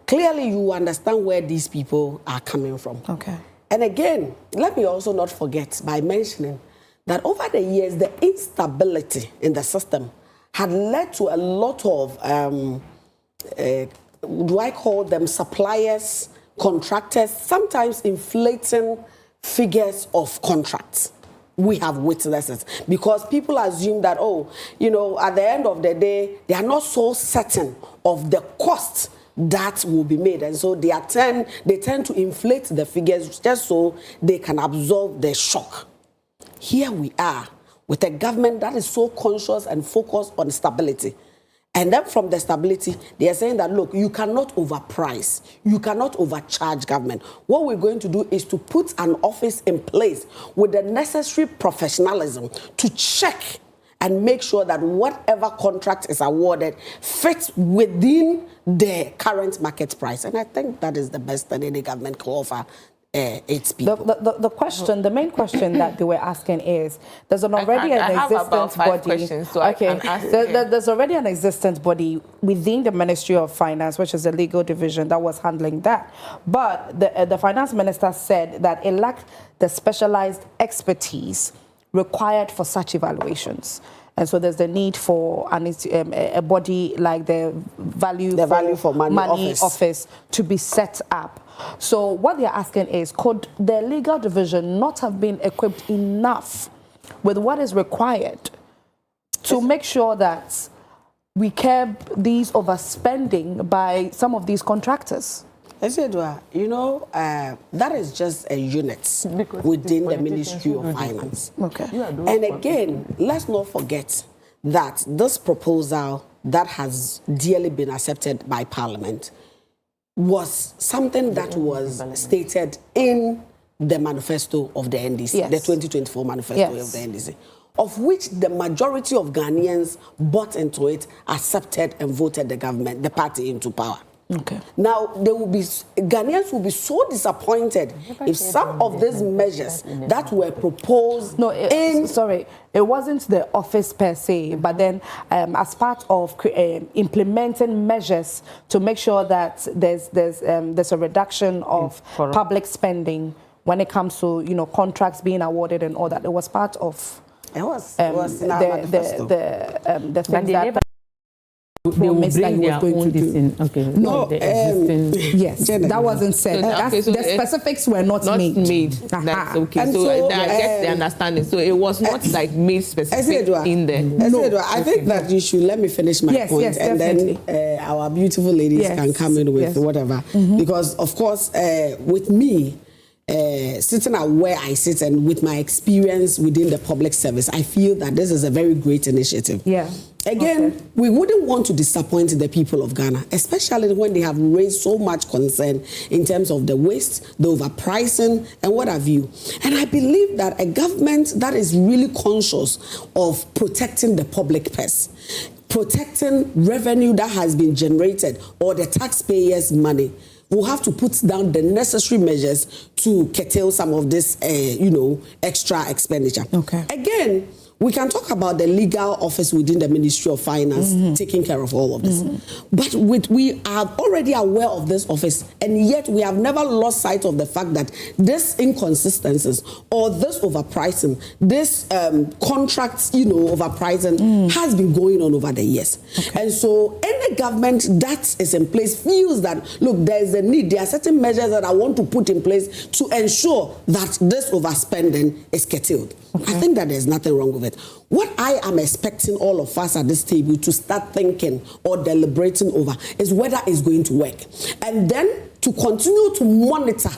clearly you understand where these people are coming from. Okay. And again, let me also not forget by mentioning that over the years, the instability in the system had led to a lot of, do I call them suppliers, contractors, sometimes inflating figures of contracts. We have witnesses because people assume that, at the end of the day, they are not so certain of the cost that will be made. And so they tend to inflate the figures just so they can absorb the shock. Here we are with a government that is so conscious and focused on stability. And then from the stability, they are saying that, look, you cannot overprice. You cannot overcharge government. What we're going to do is to put an office in place with the necessary professionalism to check and make sure that whatever contract is awarded fits within the current market price. And I think that is the best that any government can offer its people. The main question that they were asking is, there's already an existent body. There's already an existent body within the Ministry of Finance, which is the legal division that was handling that. But the finance minister said that it lacked the specialized expertise required for such evaluations. And so there's the need for a body like the value for money office to be set up. So what they're asking is, could the legal division not have been equipped enough with what is required to make sure that we curb these overspending by some of these contractors? That is just a unit within the Ministry of Finance. Okay. And again, let's not forget that this proposal that has dearly been accepted by Parliament was something that was stated in the manifesto of the NDC, the 2024 manifesto of the NDC, of which the majority of Ghanaians bought into it, accepted and voted the party into power. Okay. Now, Ghanaians will be so disappointed if some of these measures that were proposed it wasn't the office per se, but then as part of implementing measures to make sure that there's a reduction of public spending when it comes to contracts being awarded and all that. It was part of the thing that they will bring their own thing. Okay. No, yes, that wasn't said. The specifics were not made. That's okay. And so I get the understanding. So it was not like made specific in there. I think that you should let me finish my point, and then our beautiful ladies can come in with whatever. Because of course, with me, sitting at where I sit and with my experience within the public service, I feel that this is a very great initiative. Yeah. Again, we wouldn't want to disappoint the people of Ghana, especially when they have raised so much concern in terms of the waste, the overpricing, and what have you. And I believe that a government that is really conscious of protecting the public purse, protecting revenue that has been generated or the taxpayers' money, will have to put down the necessary measures to curtail some of this, extra expenditure. Okay. Again, we can talk about the legal office within the Ministry of Finance taking care of all of this. But we are already aware of this office, and yet we have never lost sight of the fact that this inconsistencies or this overpricing, this contracts, overpricing has been going on over the years. Okay. And so any government that is in place feels that, look, there is a need, there are certain measures that I want to put in place to ensure that this overspending is curtailed. Okay. I think that there's nothing wrong with it. it. What I am expecting all of us at this table to start thinking or deliberating over is whether it's going to work. And then to continue to monitor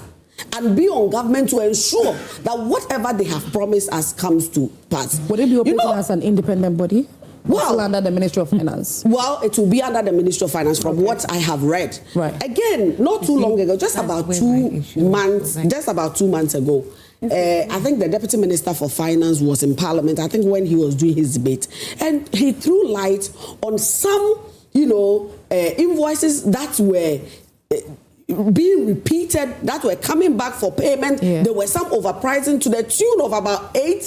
and be on government to ensure that whatever they have promised us comes to pass. Would it be operating as an independent body? Well, still under the Ministry of Finance? Well, it will be under the Ministry of Finance from what I have read. Right. Again, not too long ago, just about 2 months ago, I think the Deputy Minister for Finance was in Parliament, I think when he was doing his debate, and he threw light on some, invoices that were being repeated, that were coming back for payment. Yeah. There were some overpricing to the tune of about 8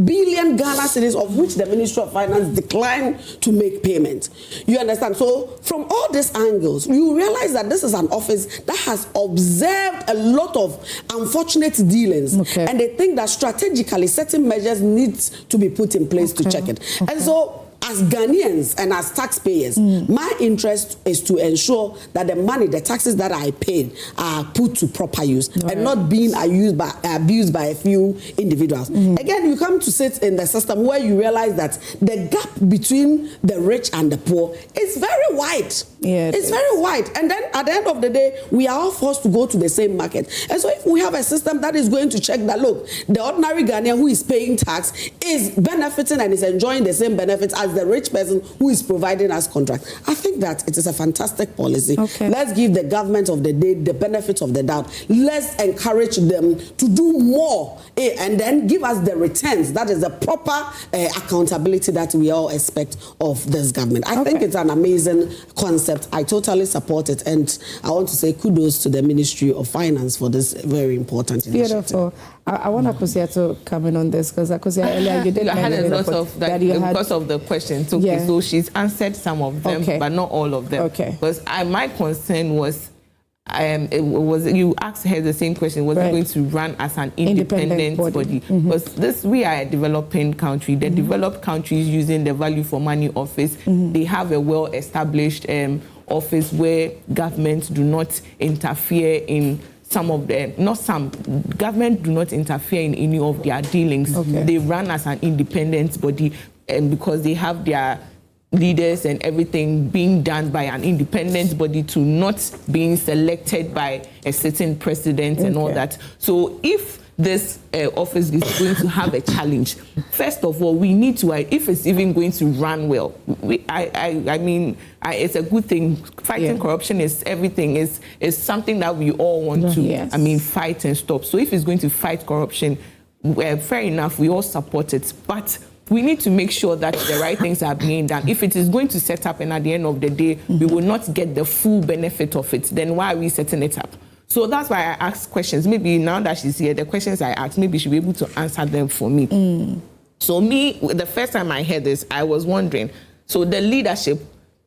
billion Ghana cedis, of which the Ministry of Finance declined to make payment. You understand? So from all these angles, you realize that this is an office that has observed a lot of unfortunate dealings. Okay. And they think that strategically certain measures need to be put in place to check it. Okay. And so as Ghanaians and as taxpayers, my interest is to ensure that the money, the taxes that I paid, are put to proper use and not being abused by a few individuals. Again, you come to sit in the system where you realize that the gap between the rich and the poor is very wide. Yeah, it's very wide. And then at the end of the day, we are all forced to go to the same market. And so if we have a system that is going to check that, look, the ordinary Ghanaian who is paying tax is benefiting and is enjoying the same benefits as the rich person who is providing us contract. I think that it is a fantastic policy. Okay. Let's give the government of the day the benefit of the doubt. Let's encourage them to do more and then give us the returns. That is the proper accountability that we all expect of this government. I think it's an amazing concept. I totally support it. And I want to say kudos to the Ministry of Finance for this very important initiative. Beautiful. I want Akosia to come in on this because Akosia earlier you did. I had a lot of that because of the questions. Okay, so she's answered some of them, but not all of them. Okay. Because my concern was, you asked her the same question. Was it going to run as an independent body? Because we are a developing country. The developed countries using the Value for Money office, they have a well-established office where governments do not interfere in. Government do not interfere in any of their dealings. They run as an independent body, and because they have their leaders and everything being done by an independent body to not being selected by a certain president and all that. So if this office is going to have a challenge, first of all, we need to, if it's even going to run well, I mean, it's a good thing. Fighting corruption is everything. Is something that we all want to, fight and stop. So if it's going to fight corruption, fair enough, we all support it. But we need to make sure that the right things are being done. If it is going to set up and at the end of the day, we will not get the full benefit of it, then why are we setting it up? So that's why I ask questions. Maybe now that she's here, the questions I asked, maybe she'll be able to answer them for me. So the first time I heard this, I was wondering, so the leadership,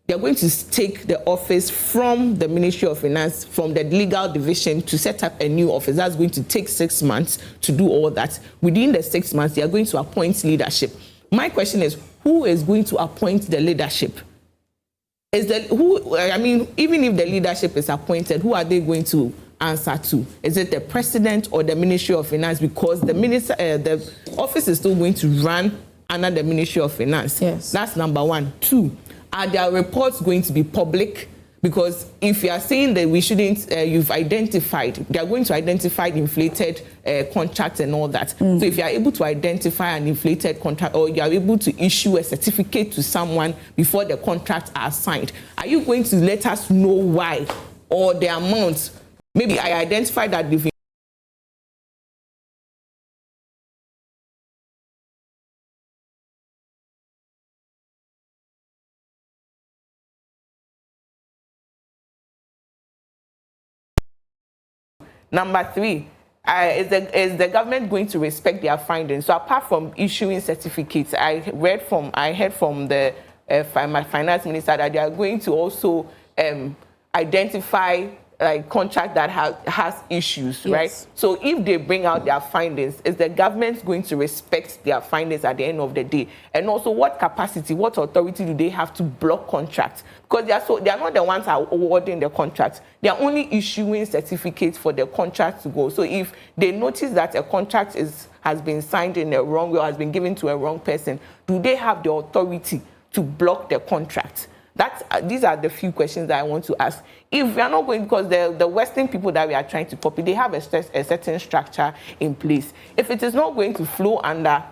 they're going to take the office from the Ministry of Finance, from the legal division, to set up a new office. That's going to take 6 months to do all that. Within the 6 months, they are going to appoint leadership. My question is, who is going to appoint the leadership? Even if the leadership is appointed, who are they going to answer to? Is it the president or the Ministry of Finance? Because the office is still going to run under the Ministry of Finance. Yes. That's number one. Two, are their reports going to be public? Because if you are saying that we shouldn't, you've identified, they are going to identify inflated contracts and all that. So if you are able to identify an inflated contract, or you are able to issue a certificate to someone before the contracts are signed, are you going to let us know why or the amount? Maybe I identified that the Number three, is the government going to respect their findings? So apart from issuing certificates, I heard from the finance minister that they are going to also identify like contract that has issues, yes. right? So if they bring out their findings, is the government going to respect their findings at the end of the day? And also, what capacity, what authority do they have to block contracts? Because they are not the ones that are awarding the contracts. They are only issuing certificates for the contract to go. So if they notice that a contract has been signed in a wrong way or has been given to a wrong person, do they have the authority to block the contract? These are the few questions that I want to ask. If we are not going, because the Western people that we are trying to copy, they have a certain structure in place. If it is not going to flow under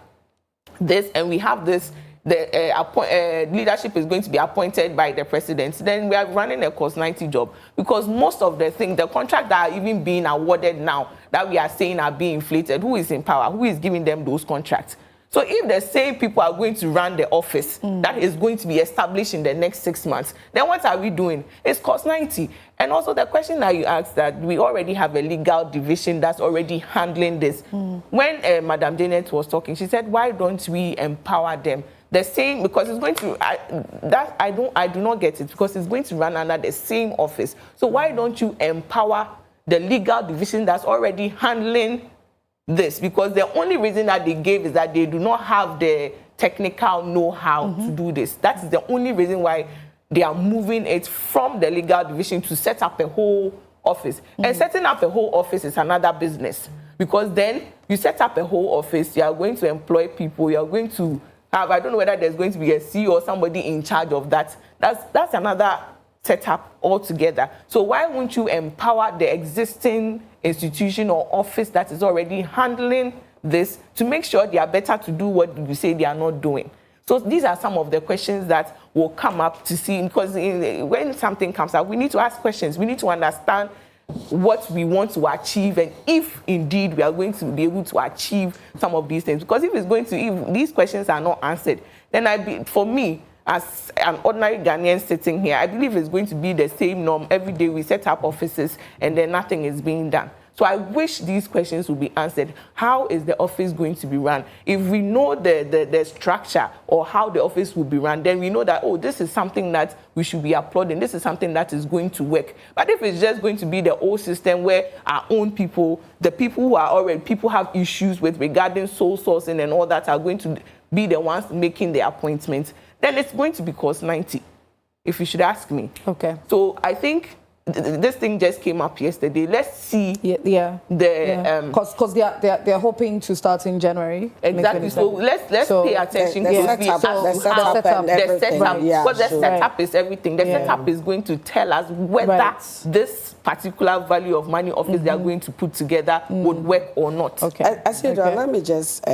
this, and we have this, the leadership is going to be appointed by the president, then we are running a cost 90 job. Because most of the things, the contracts that are even being awarded now, that we are saying are being inflated, who is in power? Who is giving them those contracts? So if the same people are going to run the office that is going to be established in the next 6 months, then what are we doing? It's cost 90. And also the question that you asked, that we already have a legal division that's already handling this. When Madam Janet was talking, she said, why don't we empower them? The same, because it's going to, I do not get it, because it's going to run under the same office. So why don't you empower the legal division that's already handling this? Because the only reason that they gave is that they do not have the technical know-how to do this. That is the only reason why they are moving it from the legal division to set up a whole office. And setting up a whole office is another business, because then you set up a whole office, you are going to employ people, you are going to have, I don't know whether there's going to be a CEO or somebody in charge of that. That's another setup altogether. So why won't you empower the existing institution or office that is already handling this to make sure they are better to do what you say they are not doing? So these are some of the questions that will come up to see, because when something comes up, we need to ask questions. We need to understand what we want to achieve, and if indeed we are going to be able to achieve some of these things. Because if these questions are not answered, then for me, as an ordinary Ghanaian sitting here, I believe it's going to be the same norm. Every day we set up offices and then nothing is being done. So I wish these questions will be answered. How is the office going to be run? If we know the structure or how the office will be run, then we know that, oh, this is something that we should be applauding. This is something that is going to work. But if it's just going to be the old system where our own people, the people who are already, people have issues with regarding sole sourcing and all that, are going to be the ones making the appointments, then it's going to be cost 90, if you should ask me. Okay. So I think this thing just came up yesterday. Let's see. Because they're hoping to start in January. Exactly. So let's pay attention to the setup. Because the setup is everything. The setup is going to tell us whether this particular value of money office they are going to put together would work or not. Okay. Let me just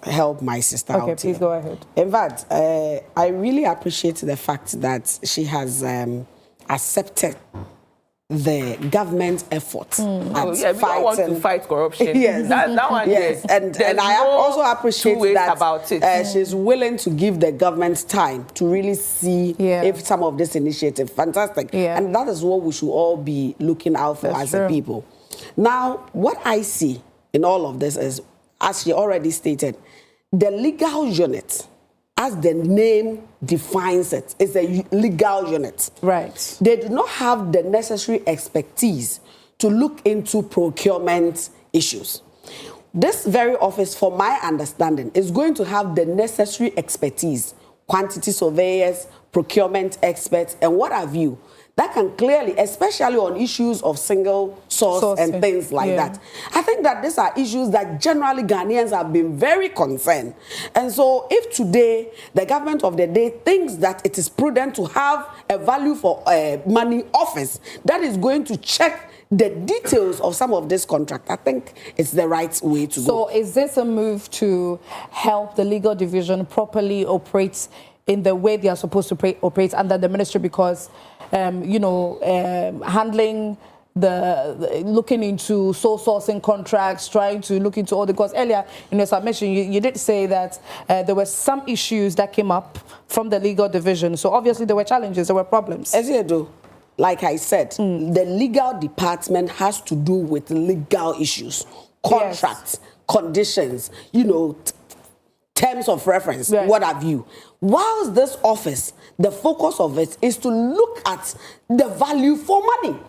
help my sister out. Okay, please go ahead. In fact, I really appreciate the fact that she has accepted the government's efforts at we don't want to fight corruption. Yes, that one. Yes, and I also appreciate that about it. She's willing to give the government time to really see if some of this initiative fantastic, and that is what we should all be looking out for as a people. Now, what I see in all of this is, as she already stated, the legal unit, as the name defines it, is a legal unit. Right. They do not have the necessary expertise to look into procurement issues. This very office, for my understanding, is going to have the necessary expertise, quantity surveyors, procurement experts, and what have you, that can clearly, especially on issues of single source and things like that. I think that these are issues that generally Ghanaians have been very concerned. And so if today the government of the day thinks that it is prudent to have a value for money office that is going to check the details of some of this contract, I think it's the right way to go. So is this a move to help the legal division properly operate in the way they are supposed to operate under the ministry? Because handling looking into sole sourcing contracts, trying to look into all the, because earlier in your submission, you did say that there were some issues that came up from the legal division. So obviously there were challenges, there were problems. As you do, like I said, the legal department has to do with legal issues, contracts, conditions, terms of reference, what have you. Whilst this office, the focus of it is to look at the value for money.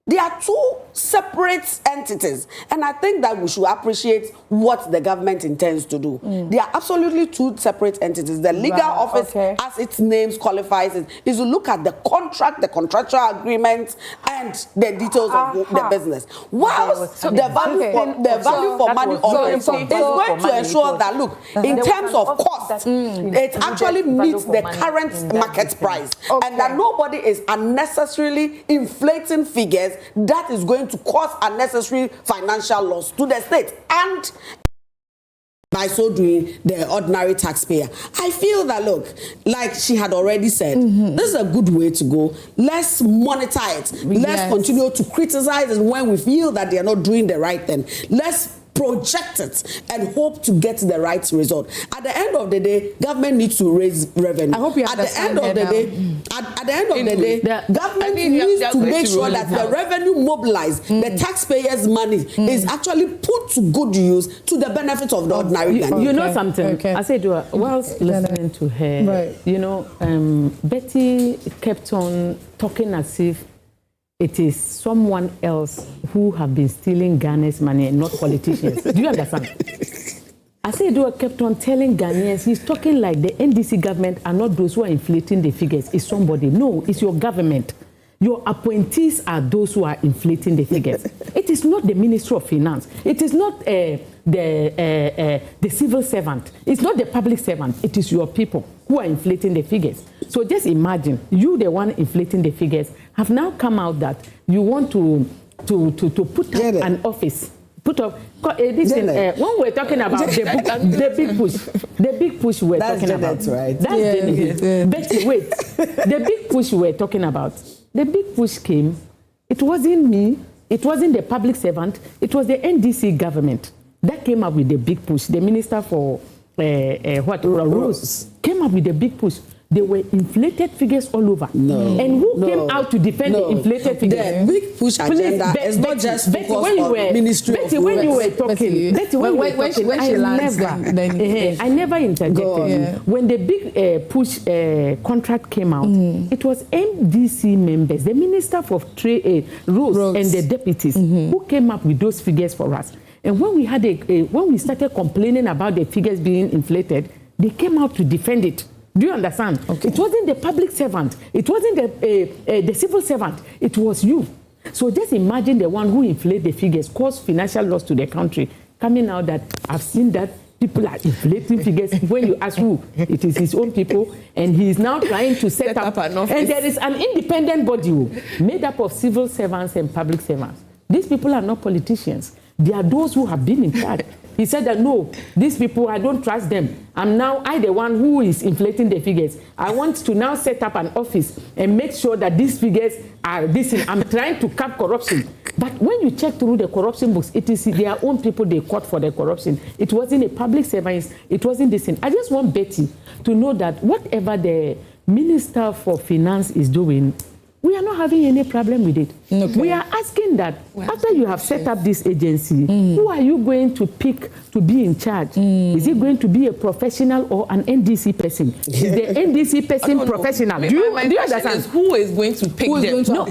They are two separate entities. And I think that we should appreciate what the government intends to do. They are absolutely two separate entities. The legal office, as its name qualifies it, is to look at the contract, the contractual agreement, and the details of the business. Whilst the value for money office is going to ensure that, look, in terms of cost, it actually meets the current market price. And that nobody is unnecessarily inflating figures that is going to cause unnecessary financial loss to the state and by so doing the ordinary taxpayer. I feel that, look, like she had already said, this is a good way to go. Let's monitor it. Let's continue to criticize it when we feel that they are not doing the right thing. Let's project it and hope to get the right result. At the end of the day, government needs to raise revenue. I hope you understand. At the end of the day, government needs to make sure that the revenue mobilized, the taxpayers' money is actually put to good use to the benefit of the ordinary Ghanaian. You know something? I said, whilst listening to her, you know, Betty kept on talking as if it is someone else who have been stealing Ghana's money and not politicians. Do you understand? Asaidua kept on telling Ghanaians, he's talking like the NDC government are not those who are inflating the figures. It's somebody. No, it's your government. Your appointees are those who are inflating the figures. It is not the Ministry of Finance. It is not the civil servant. It's not the public servant. It is your people who are inflating the figures. So just imagine, you, the one inflating the figures, have now come out that you want to put up an office. Put up when we're talking about the big push we're talking about. That's right. That's Betty, wait. The big push we're talking about. The big push came. It wasn't me. It wasn't the public servant. It was the NDC government that came up with the big push. The minister for Rose came up with the big push. There were inflated figures all over. No. And who came out to defend the inflated figures? The big push agenda is not just focused on Ministry of when you were talking, I never interjected. When the big push contract came out, it was NDC members, the Minister for Trade, Rose, and the deputies who came up with those figures for us. And when we had when we started complaining about the figures being inflated, they came out to defend it. Do you understand? Okay. It wasn't the public servant. It wasn't the civil servant. It was you. So just imagine the one who inflated the figures, caused financial loss to the country, coming out that I've seen that people are inflating figures. When you ask who, it is his own people, and he is now trying to set up an office. And there is an independent body made up of civil servants and public servants. These people are not politicians. They are those who have been in charge. He said that, no, these people, I don't trust them. I the one who is inflating the figures. I want to now set up an office and make sure that these figures are this. I'm trying to curb corruption. But when you check through the corruption books, it is their own people they caught for the corruption. It wasn't a public servant. It wasn't this. I just want Betty to know that whatever the Minister for Finance is doing, we are not having any problem with it. Okay. We are asking that after you have set up this agency, who are you going to pick to be in charge? Is it going to be a professional or an NDC person? Is the NDC person professional? Do you understand? Who is going to pick them? Not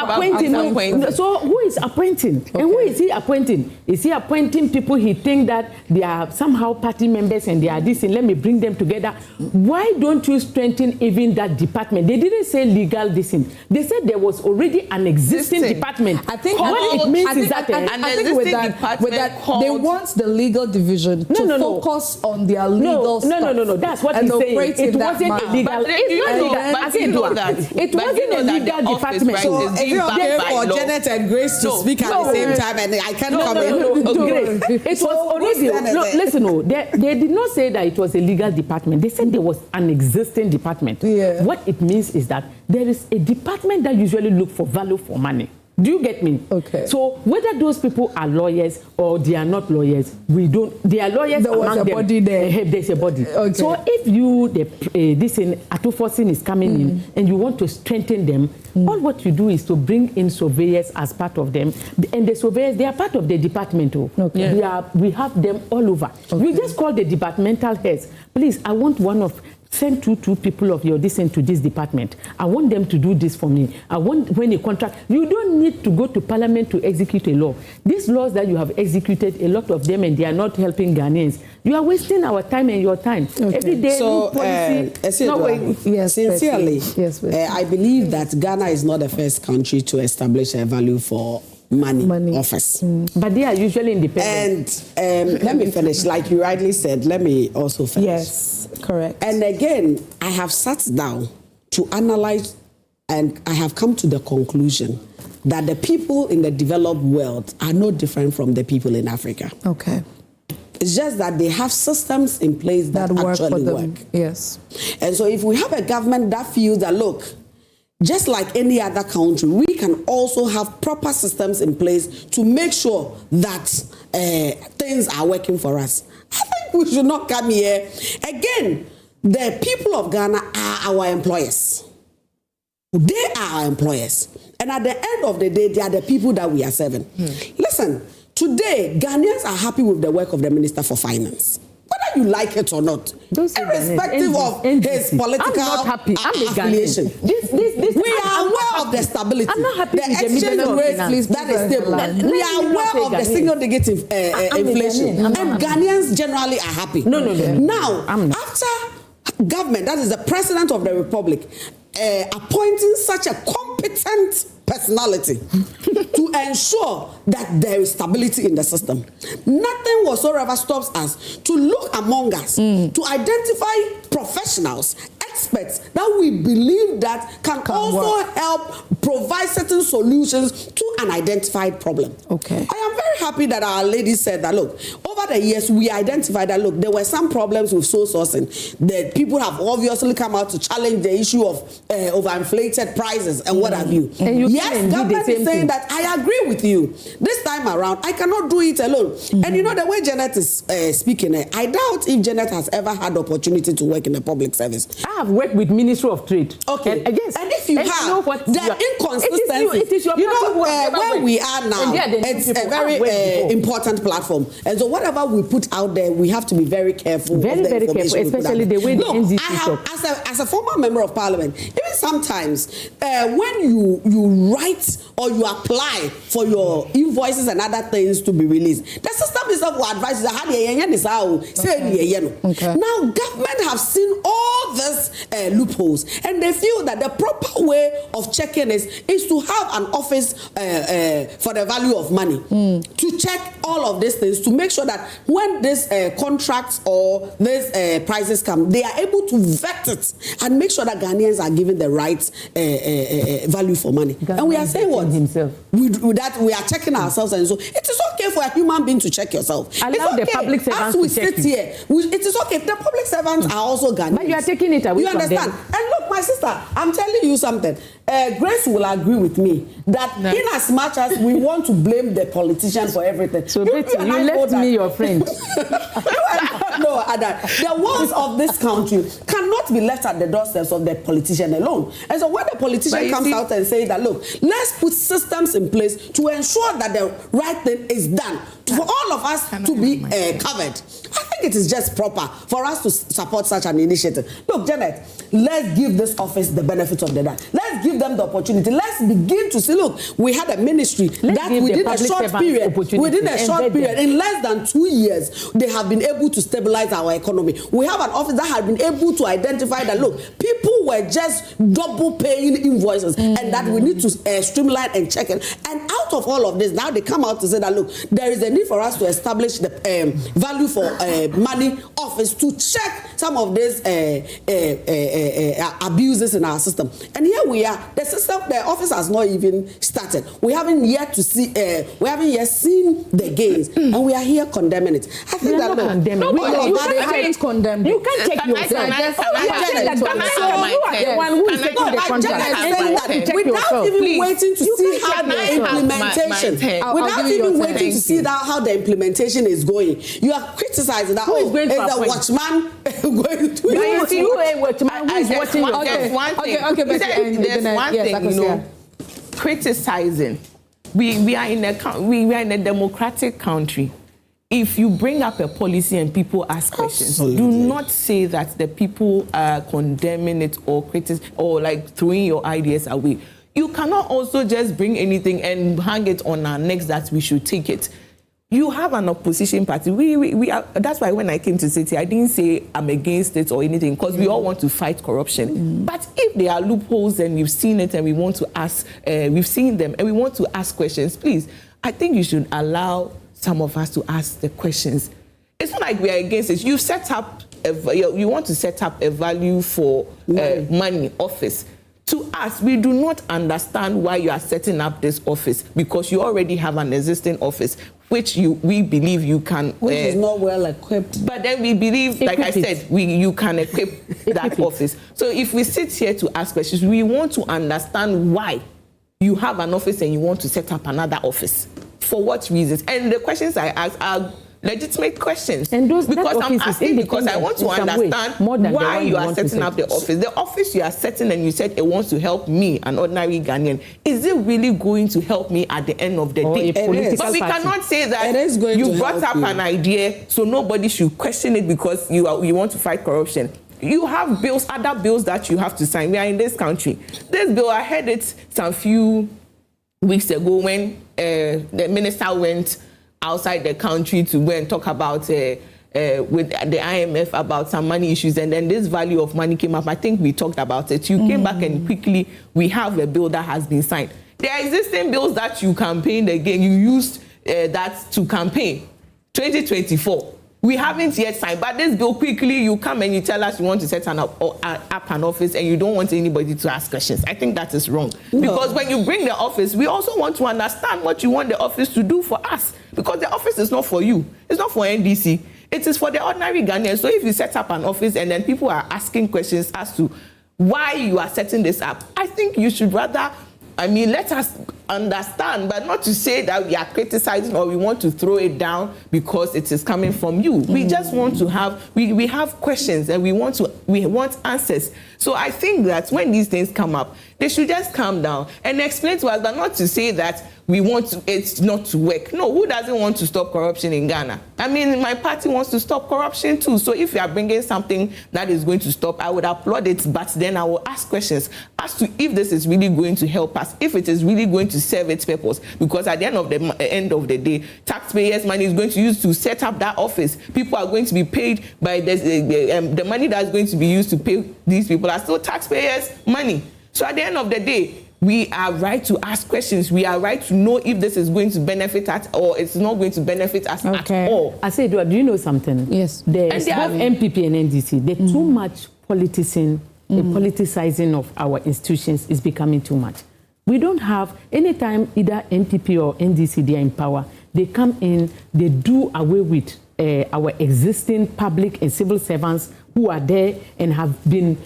appointing. So who is appointing? Okay. And who is he appointing? Is he appointing people he think that they are somehow party members and they are this and let me bring them together? Why don't you strengthen even that department? They didn't say legal this thing. They said there was already an existing department. I think what it means is that I think with that they want the legal division to focus on their legal stuff. No. That's what he's saying. It wasn't illegal. It wasn't a legal department. So if you're okay for Janet and Grace to speak at the same time and I can't come in. It was already. Listen, they did not say that it was a legal department. They said there was an existing department. Yeah. What it means is that there is a department that usually look for value for money. Do you get me? Okay. So whether those people are lawyers or they are not lawyers, we don't. They are lawyers. There was a body there. There's a body. Okay. So if you this in Atufosin is coming in and you want to strengthen them, all what you do is to bring in surveyors as part of them, and the surveyors they are part of the department. Okay. We have them all over. Okay. We just call the departmental heads. Please, I want one of send two people of your dissent to this department. I want them to do this for me. I want when a contract. You don't need to go to Parliament to execute a law. These laws that you have executed, a lot of them, and they are not helping Ghanaians. You are wasting our time and your time. Okay. Every day, so, policy. Yes, sincerely, yes, I believe that Ghana is not the first country to establish a value for money. Office. But they are usually independent. And let me finish. Like you rightly said, let me also finish. Yes, correct. And again, I have sat down to analyze, and I have come to the conclusion that the people in the developed world are no different from the people in Africa. Okay. It's just that they have systems in place that actually work. Yes. And so if we have a government that feels that, look, just like any other country, we can also have proper systems in place to make sure that things are working for us. I think we should not come here. Again, the people of Ghana are our employers. They are our employers. And at the end of the day, they are the people that we are serving. Listen, today, Ghanaians are happy with the work of the Minister for Finance. Whether you like it or not, irrespective of his political affiliation. We are aware of the stability. I'm not happy the exchange rate that is stable. We are aware of the single-digit inflation. And Ghanaians generally are happy. No. Now, after government, that is the President of the Republic, appointing such a competent personality to ensure that there is stability in the system. Nothing whatsoever stops us to look among us, to identify professionals, experts that we believe that can also help provide certain solutions to an identified problem. Okay. I am very happy that our lady said that, look, over the years we identified that, look, there were some problems with sole sourcing. The people have obviously come out to challenge the issue of overinflated prices and what have you. Yes, government is saying that I agree with you. This time around, I cannot do it alone. And you know, the way Janet is speaking, I doubt if Janet has ever had the opportunity to work in the public service. I have worked with Ministry of Trade. Okay. Yes. And if you have, the inconsistency, it is your where we are now, it's a very important platform. And so whatever we put out there, we have to be very careful. Very careful, especially the way the NDC talk. As a former member of parliament, even sometimes when you write or you apply for your invoices and other things to be released, the system itself will advise you that now government have seen all these loopholes, and they feel that the proper way of checking is to have an office for the value of money to check all of these things, to make sure that when these contracts or these prices come, they are able to vet it and make sure that Ghanaians are given the right value for money. And we are saying what? With that, we are checking ourselves, and so it is okay for a human being to check yourself. Allow the public servants to check here. It is okay. The public servants are also Ghanaians. But you are taking it away. You understand? And look, my sister, I'm telling you something. Grace will agree with me that in as much as we want to blame the politicians for everything, so Betty, you left me your friend. No, Ada, the wants of this country cannot be left at the doorsteps of the politician alone. And so when the politician comes out and says that, look, let's put systems in place to ensure that the right thing is done for all of us to be covered, I think it is just proper for us to support such an initiative. Look, Janet, let's give this office the benefit of the doubt. Let's give them the opportunity. Let's begin to see, look, we had a ministry that within a short period, in less than 2 years, they have been able to stabilize our economy. We have an office that has been able to identify that, look, people were just double paying invoices and that we need to streamline and check it. And out of all of this, now they come out to say that, look, there is a need for us to establish the value for money office to check some of these abuses in our system. And here we are. The system, the office has not even started. We haven't yet to see. We haven't yet seen the gains, and we are here condemning it. I think that you can't condemn. You can't check yourself. Without even waiting to see how the implementation. Without even waiting to see how the implementation is going, you are criticizing that. Oh, is the watchman going to? You a watchman who is watching your There's one thing, you know, criticizing. We are in a democratic country. if you bring up a policy and people ask questions, do not say that the people are condemning it or criticizing or like throwing your ideas away. You cannot also just bring anything and hang it on our necks that we should take it. You have an opposition party. We are, that's why when I came to city, I didn't say I'm against it or anything, because we all want to fight corruption. But if there are loopholes and we've seen it and we want to ask, we've seen them and we want to ask questions, please, I think you should allow some of us to ask the questions. It's not like we are against it. You set up, you want to set up a value for money office. To us, we do not understand why you are setting up this office, because you already have an existing office, which we believe you can. Which is not well equipped. But then we believe, like I said, you can equip that office. So if we sit here to ask questions, we want to understand why you have an office and you want to set up another office. For what reasons? And the questions I ask are legitimate questions. And those, because I'm asking because I want to understand why you are setting up the office. The office you are setting and you said it wants to help me, an ordinary Ghanaian. Is it really going to help me at the end of the day? But we cannot say that you brought up an idea so nobody should question it because you want to fight corruption. You have bills, other bills that you have to sign. We are in this country. This bill, I heard it some few weeks ago when the minister went outside the country to go and talk about with the IMF about some money issues, and then this value of money came up. I think we talked about it. You came back and quickly we have a bill that has been signed. There are existing bills that you campaigned again. You used that to campaign 2024. We haven't yet signed, but this bill, quickly you come and you tell us you want to set up an office and you don't want anybody to ask questions. I think that is wrong. No. Because when you bring the office, we also want to understand what you want the office to do for us. Because the office is not for you. It's not for NDC. It is for the ordinary Ghanaian. So if you set up an office and then people are asking questions as to why you are setting this up, I think you should rather, let us understand, but not to say that we are criticizing or we want to throw it down because it is coming from you. We just want to have, we have questions and we want answers. So I think that when these things come up, they should just calm down and explain to us, but not to say that we want it not to work. No, who doesn't want to stop corruption in Ghana? My party wants to stop corruption too. So if you are bringing something that is going to stop, I would applaud it, but then I will ask questions as to if this is really going to help us, if it is really going to serve its purpose. Because at the end of the day, taxpayers' money is going to use to set up that office. People are going to be paid by the money that's going to be used to pay these people are still taxpayers' money. So at the end of the day, we are right to ask questions. We are right to know if this is going to benefit us or it's not going to benefit us at all. I say, do you know something? Yes. There's both MPP and NDC. The too much politicizing of our institutions is becoming too much. We don't have, anytime either MPP or NDC, they are in power, they come in, they do away with our existing public and civil servants who are there and have been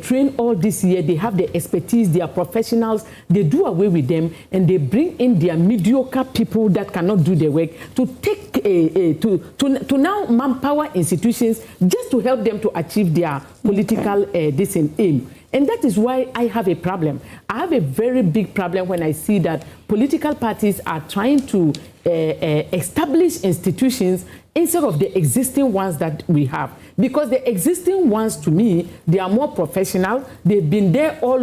trained all this year. They have the expertise, they are professionals. They do away with them and they bring in their mediocre people that cannot do the work to take to now manpower institutions just to help them to achieve their political aim. And that is why I have a problem. I have a very big problem when I see that political parties are trying to establish institutions instead of the existing ones that we have. Because the existing ones, to me, they are more professional. They've been there all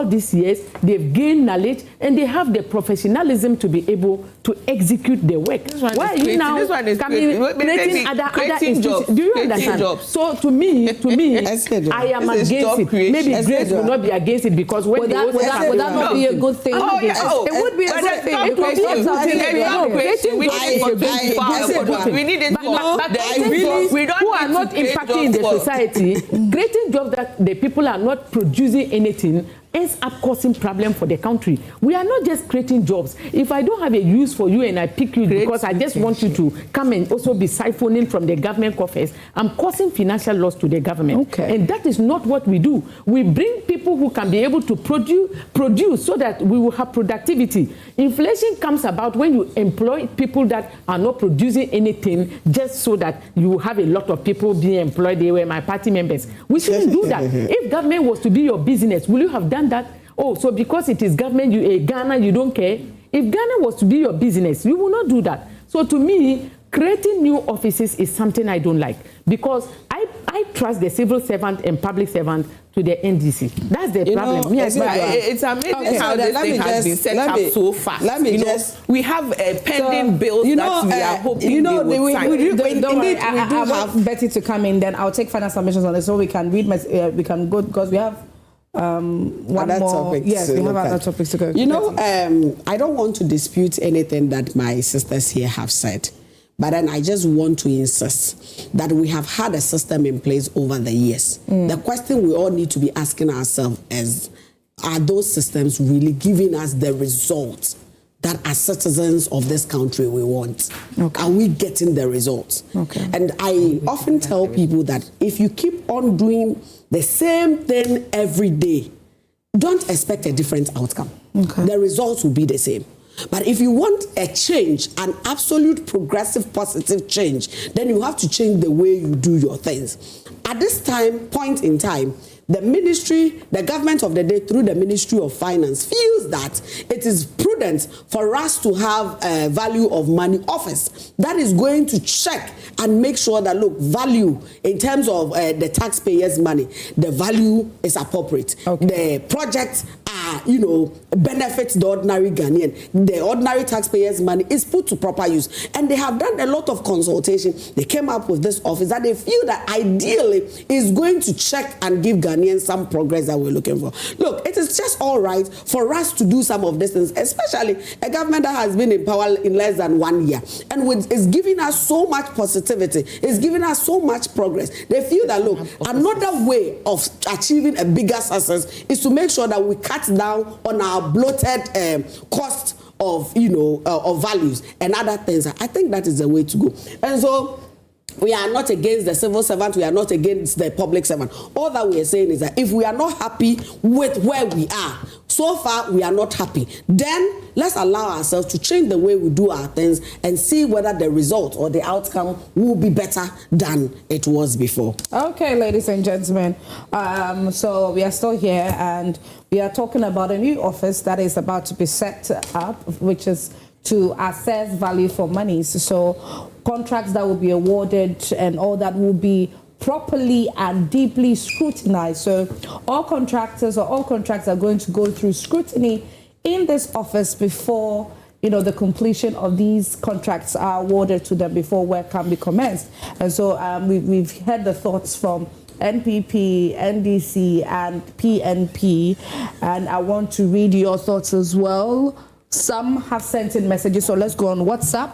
these years. They've gained knowledge, and they have the professionalism to be able to execute the work. Why are you now creating other institutions? Do you understand? Jobs. So to me, I am against it. Maybe Grace will not be against it because when would that not be a good thing? It would be a good thing. It would be a good thing. We need it. Who are not impacting the society, creating jobs that the people are not producing anything, ends up causing problem for the country. We are not just creating jobs. If I don't have a use for you and I pick you because I just want you to come and also be siphoning from the government coffers, I'm causing financial loss to the government. Okay. And that is not what we do. We bring people who can be able to produce so that we will have productivity. Inflation comes about when you employ people that are not producing anything just so that you have a lot of people being employed. They were my party members. We shouldn't do that. If government was to be your business, will you have done that? Oh, so because it is government, Ghana, you don't care? If Ghana was to be your business, you will not do that. So to me, creating new offices is something I don't like, because I trust the civil servant and public servant to the NDC. That's the problem. It's amazing how this thing has been set up so fast. We have pending bills that we are hoping they will sign. I want Betty to come in, then I'll take final submissions on this so we can read, we can go, because we have one other more topics. Yes, we have other topics to go. I don't want to dispute anything that my sisters here have said, but then I just want to insist that we have had a system in place over the years. The question we all need to be asking ourselves is, are those systems really giving us the results that as citizens of this country we want? Are we getting the results? And I often tell people that if you keep on doing the same thing every day, don't expect a different outcome. The results will be the same. But if you want a change, an absolute progressive positive change, then you have to change the way you do your things. At this point in time, the ministry, the government of the day through the Ministry of Finance feels that it is prudent for us to have a value of money office that is going to check and make sure that, look, value in terms of the taxpayers' money, the value is appropriate. The projects are, benefit the ordinary Ghanaian. The ordinary taxpayers' money is put to proper use. And they have done a lot of consultation. They came up with this office that they feel that ideally is going to check and give Ghanaians some progress that we're looking for. Look, it is just all right for us to do some of these things, especially a government that has been in power in less than 1 year and is giving us so much positivity, is giving us so much progress. They feel that, look, another way of achieving a bigger success is to make sure that we cut down on our bloated cost of, of values and other things. I think that is the way to go. And so we are not against the civil servant. We are not against the public servant. All that we are saying is that if we are not happy with where we are, so far we are not happy, then let's allow ourselves to change the way we do our things and see whether the result or the outcome will be better than it was before. Okay, ladies and gentlemen. So we are still here and we are talking about a new office that is about to be set up, which is to assess value for money. So contracts that will be awarded and all that will be properly and deeply scrutinized. So all contractors or all contracts are going to go through scrutiny in this office before the completion of these contracts are awarded to them, before work can be commenced. And so we've heard the thoughts from NPP, NDC and PNP, and I want to read your thoughts as well. Some have sent in messages, so let's go on WhatsApp.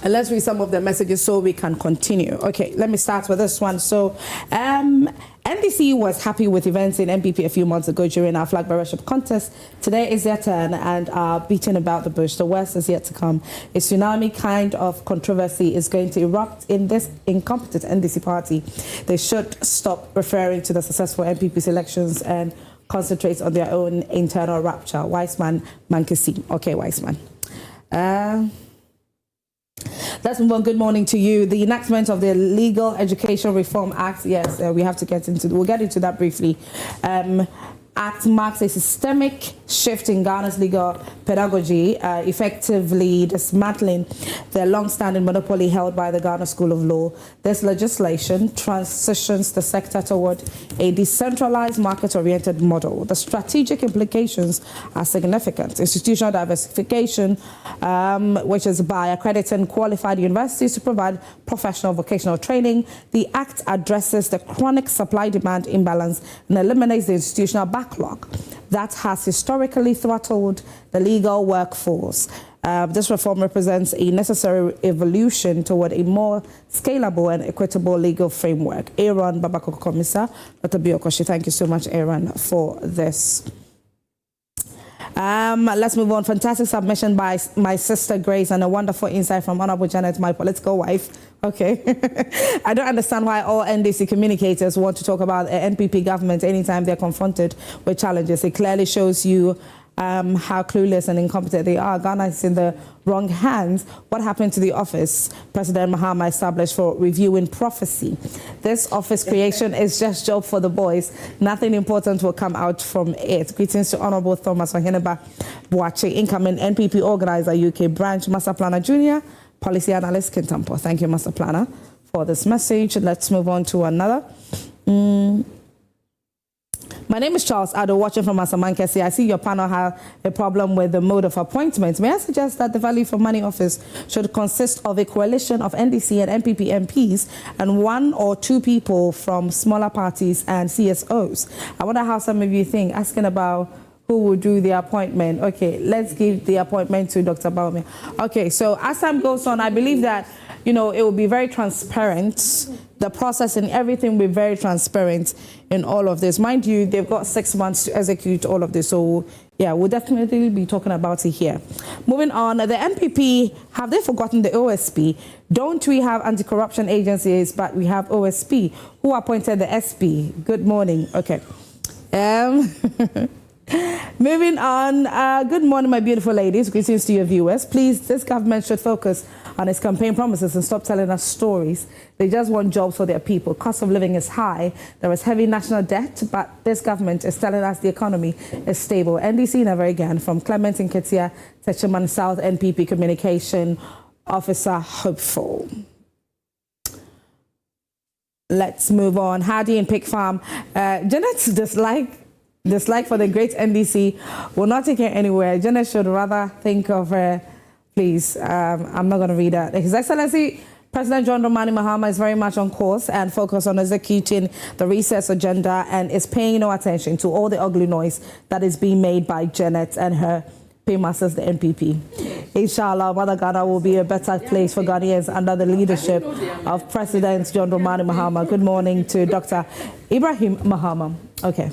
And let's read some of the messages so we can continue. Okay, let me start with this one. So, NDC was happy with events in NPP a few months ago during our Flagbearership contest. Today is their turn and are beating about the bush. The worst is yet to come. A tsunami kind of controversy is going to erupt in this incompetent NDC party. They should stop referring to the successful NPP's elections and concentrate on their own internal rapture. Wiseman Mankesi. Okay, Wiseman. Let's move on. Good morning to you. The enactment of the Legal Education Reform Act, yes, we have to get into, we'll get into that briefly. Act marks a systemic shift in Ghana's legal pedagogy, effectively dismantling the long-standing monopoly held by the Ghana School of Law. This legislation transitions the sector toward a decentralized market-oriented model. The strategic implications are significant. Institutional diversification, which is by accrediting qualified universities to provide professional vocational training. The Act addresses the chronic supply-demand imbalance and eliminates the institutional backlog that has historically throttled the legal workforce. This reform represents a necessary evolution toward a more scalable and equitable legal framework. Aaron Babako Komisa, Dr. Biokoshi, thank you so much, Aaron, for this. Let's move on. Fantastic submission by my sister Grace and a wonderful insight from Honorable Janet, my political wife. Okay. I don't understand why all NDC communicators want to talk about the NPP government anytime they're confronted with challenges. It clearly shows you how clueless and incompetent they are. Ghana is in the wrong hands. What happened to the office President Mahama established for reviewing prophecy? This office creation is just job for the boys. Nothing important will come out from it. Greetings to Honorable Thomas Oheneba Boache, incoming NPP organizer, UK branch, Master Planner Jr., policy analyst Kintampo. Thank you, Master Planner, for this message. Let's move on to another. My name is Charles Ado, watching from Asamankesi. I see your panel have a problem with the mode of appointment. May I suggest that the Value for Money office should consist of a coalition of NDC and NPP MPs and 1 or 2 people from smaller parties and CSOs? I wonder how some of you think, asking about who will do the appointment. Okay, let's give the appointment to Dr. Baumia. Okay, so as time goes on, I believe that, you know, it will be very transparent. The process and everything will be very transparent in all of this. Mind you, they've got 6 months to execute all of this. So, yeah, we'll definitely be talking about it here. Moving on, the NPP, have they forgotten the OSP? Don't we have anti-corruption agencies, but we have OSP? Who appointed the SP? Good morning. Okay. Moving on, good morning, my beautiful ladies. Greetings to your viewers. Please, this government should focus on its campaign promises and stop telling us stories. They just want jobs for their people. Cost of living is high. There is heavy national debt, but this government is telling us the economy is stable. NDC never again. From Clement Nketia, Techiman South NPP Communication Officer Hopeful. Let's move on. Hardy and Pig Farm. Janet's dislike for the great NDC will not take her anywhere. Janet should rather think of her. Please, I'm not going to read that. His Excellency President John Dramani Mahama is very much on course and focused on executing the recess agenda and is paying no attention to all the ugly noise that is being made by Janet and her paymasters, the NPP. Inshallah, Mother Ghana will be a better place for Ghanaians under the leadership of President John Dramani Mahama. Good morning to Dr. Ibrahim Mahama. Okay.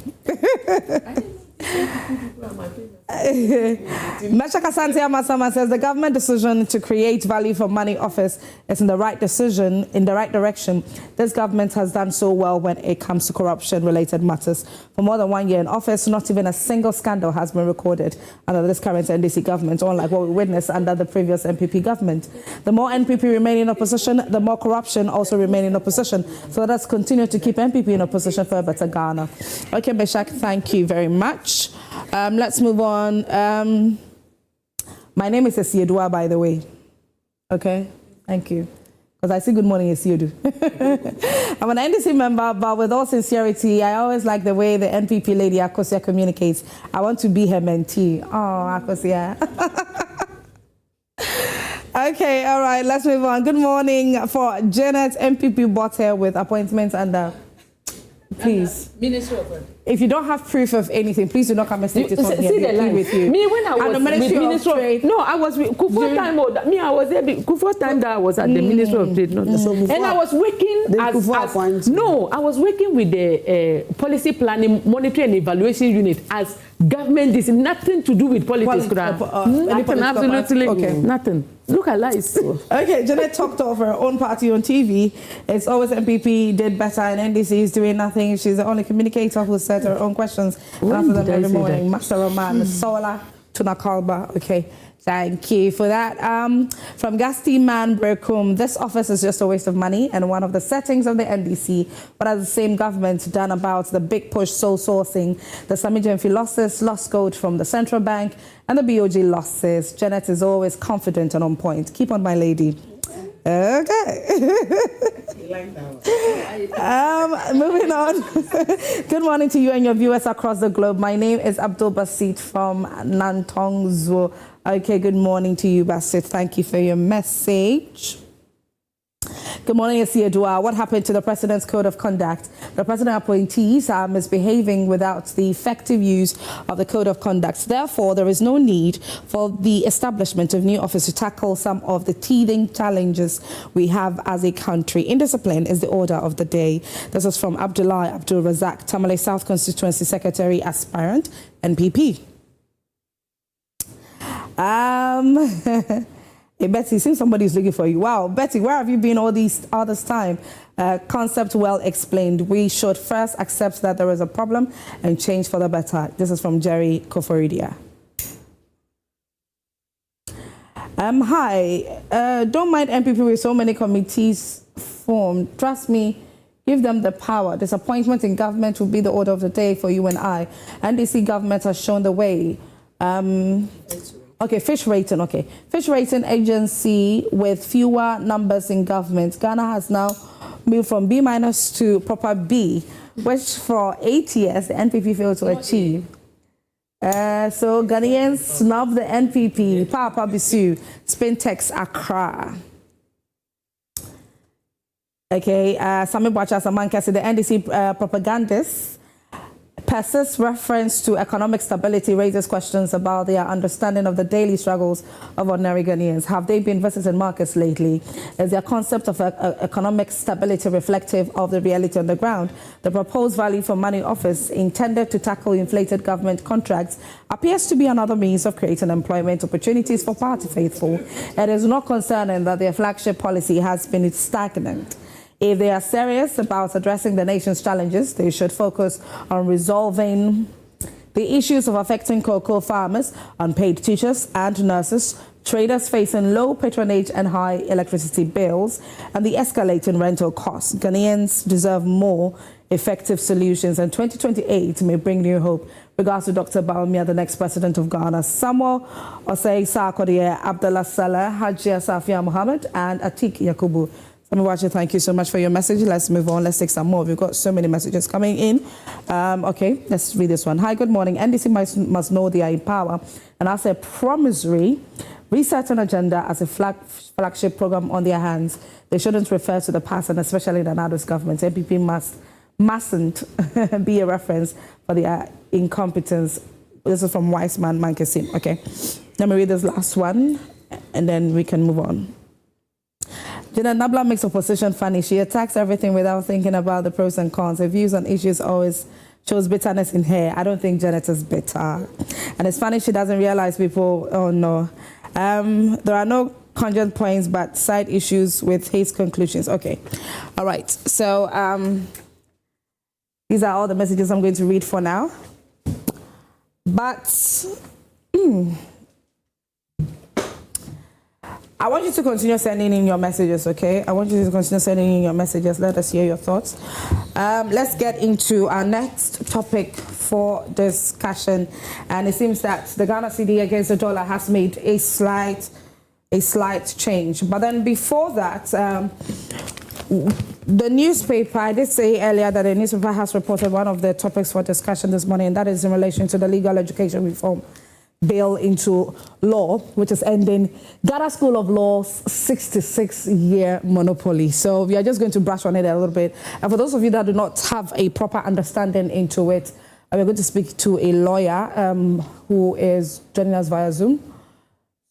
Meshaka Santia Masama says the government decision to create Value for Money office is in the right direction. This government has done so well when it comes to corruption-related matters. For more than 1 year in office, not even a single scandal has been recorded under this current NDC government, unlike what we witnessed under the previous NPP government. The more NPP remain in opposition, the more corruption also remain in opposition. So let us continue to keep NPP in opposition for a better Ghana. Okay, Meshak, thank you very much. Let's move on. My name is Esiedua, by the way. Okay, thank you. Because I say good morning, Esiedu. I'm an NDC member, but with all sincerity, I always like the way the NPP lady Akosia communicates. I want to be her mentee. Oh, Akosia. Okay, all right, let's move on. Good morning for Janet, NPP Botter with appointments under. Please. Ministry of If you don't have proof of anything, please do not come and state it on here. With you. Me, when I was with Ministry of Trade. No, I was with Kufuor time. Me, I was there. Kufuor time that I was at the Ministry of Trade. And I was working I was working with the policy planning, monitoring and evaluation unit as government. This nothing to do with politics. Nothing, absolutely nothing. Look at lies. Okay, Janet talked of her own party on TV. It's always MPP did better and NDC is doing nothing. She's the only communicator who said her own questions and answer them every morning. Master Roman, Sola, Tunakalba. Okay, thank you for that. From Gasti Man Brekum, this office is just a waste of money and one of the settings of the NDC. What has the same government done about the big push sole sourcing, the Samigenfi losses, lost gold from the central bank, and the BOG losses? Janet is always confident and on point. Keep on, my lady. Okay. Moving on. Good morning to you and your viewers across the globe. My name is Abdul Basit from Nantongzo. Okay, good morning to you, Basit. Thank you for your message. Good morning, Esiedua. What happened to the President's Code of Conduct? The President appointees are misbehaving without the effective use of the Code of Conduct. Therefore, there is no need for the establishment of new office to tackle some of the teething challenges we have as a country. Indiscipline is the order of the day. This is from Abdullah Abdul Razak, Tamale South Constituency Secretary Aspirant, NPP. Hey, Betty, seems somebody is looking for you. Wow, Betty, where have you been all this time? Concept well explained. We should first accept that there is a problem and change for the better. This is from Jerry Koforidia. Hi, don't mind MPP with so many committees formed. Trust me, give them the power. Disappointment in government will be the order of the day for you and I. NDC government has shown the way. Okay, fish rating. Okay, fish rating agency with fewer numbers in government. Ghana has now moved from B- to proper B, which for 8 years the NPP failed to achieve. So Ghanaians snub the NPP. Papa Bisu, Spintex Accra. Okay, Sami Bwacha Samanka said the NDC propagandists persists reference to economic stability raises questions about their understanding of the daily struggles of ordinary Ghanaians. Have they been visiting markets lately? Is their concept of economic stability reflective of the reality on the ground? The proposed value for money office intended to tackle inflated government contracts appears to be another means of creating employment opportunities for party faithful. It is not concerning that their flagship policy has been stagnant. If they are serious about addressing the nation's challenges, they should focus on resolving the issues of affecting cocoa farmers, unpaid teachers and nurses, traders facing low patronage and high electricity bills, and the escalating rental costs. Ghanaians deserve more effective solutions, and 2028 may bring new hope. Regards to Dr. Baumia, the next president of Ghana, Samuel Osei Sarkodie, Abdullah Saleh, Hajia Safia Mohammed, and Atik Yakubu. Samiwachi, thank you so much for your message. Let's move on. Let's take some more. We've got so many messages coming in. Okay, let's read this one. Hi, good morning. NDC must know they are in power. And as a promissory, resetting agenda as a flagship program on their hands, they shouldn't refer to the past, and especially the Nado's government. NPP mustn't be a reference for their incompetence. This is from Wiseman Mankesim. Okay, let me read this last one, and then we can move on. Asana Nabla makes opposition funny. She attacks everything without thinking about the pros and cons. Her views on issues always shows bitterness in her. I don't think Janet is bitter. And it's funny she doesn't realize people, oh no. There are no conjoint points but side issues with his conclusions. Okay. All right. So these are all the messages I'm going to read for now. But I want you to continue sending in your messages, okay? I want you to continue sending in your messages. Let us hear your thoughts. Let's get into our next topic for discussion. And it seems that the Ghana cedi against the dollar has made a slight change. But then before that, the newspaper, I did say earlier that the newspaper has reported one of the topics for discussion this morning, and that is in relation to the legal education reform bill into law, which is ending Ghana School of Law's 66-year monopoly. So we are just going to brush on it a little bit. And for those of you that do not have a proper understanding into it, we're going to speak to a lawyer who is joining us via Zoom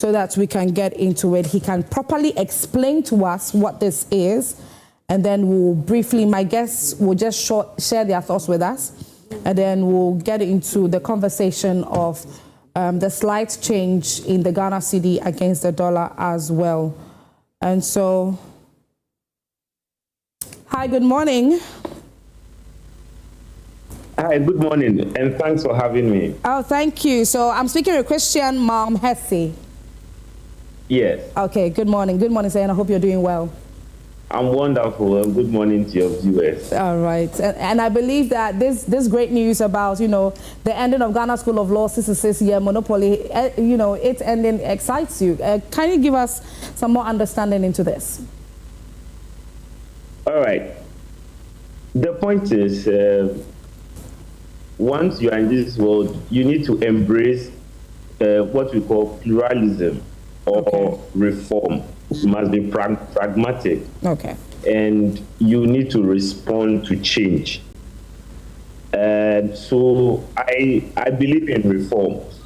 so that we can get into it. He can properly explain to us what this is, and then we'll briefly, my guests will just share their thoughts with us, and then we'll get into the conversation of the slight change in the Ghana cedi against the dollar as well. And so, hi, good morning. Hi, good morning, and thanks for having me. Oh, thank you. So I'm speaking with Christian Mom Hesse. Yes. Okay, good morning. Good morning, sir, and I hope you're doing well. I'm wonderful. Good morning to your viewers. All right. And I believe that this great news about, the ending of Ghana School of Law 66-year monopoly, its ending excites you. Can you give us some more understanding into this? All right. The point is, once you are in this world, you need to embrace what we call pluralism or reform. You must be pragmatic. Okay. And you need to respond to change. And so I believe in reforms.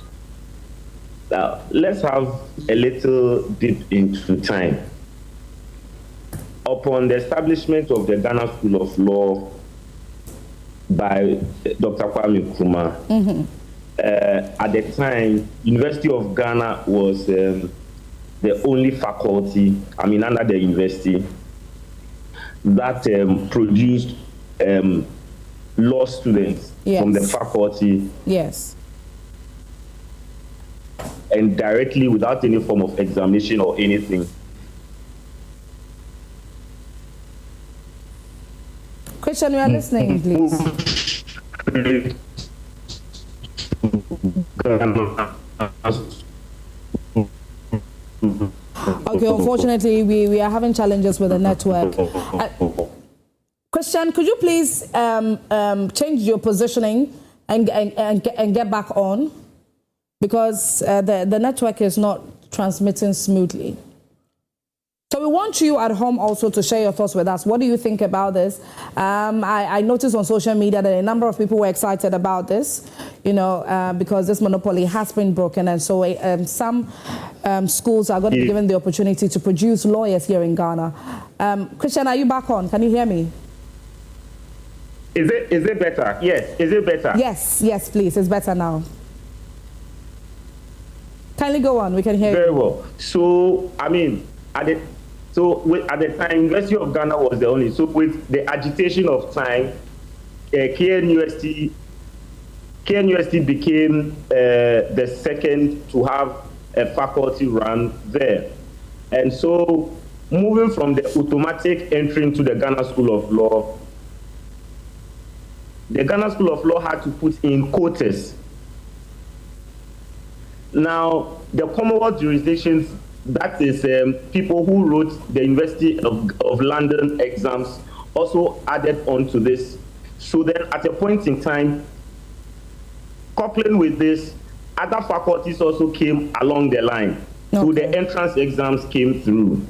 Now, let's have a little dip into time. Upon the establishment of the Ghana School of Law by Dr. Kwame Nkrumah, at the time, University of Ghana was the only faculty, under the university, that produced law students from the faculty. Yes. And directly, without any form of examination or anything. Christian, you are listening, please. Okay, unfortunately, we are having challenges with the network. Christian, could you please change your positioning and get back on? Because the network is not transmitting smoothly. So we want you at home also to share your thoughts with us. What do you think about this? I noticed on social media that a number of people were excited about this, because this monopoly has been broken. And so some schools are going to be given the opportunity to produce lawyers here in Ghana. Christian, are you back on? Can you hear me? Is it better? Yes. Is it better? Yes, please. It's better now. Kindly go on. We can hear you. Very well. So, at the time, University of Ghana was the only. So with the agitation of time, KNUST became the second to have a faculty run there. And so moving from the automatic entry into the Ghana School of Law, the Ghana School of Law had to put in quotas. Now, the Commonwealth jurisdictions, that is people who wrote the University of London exams, also added on to this. So then at a point in time, coupling with this, other faculties also came along the line. Okay. So the entrance exams came through.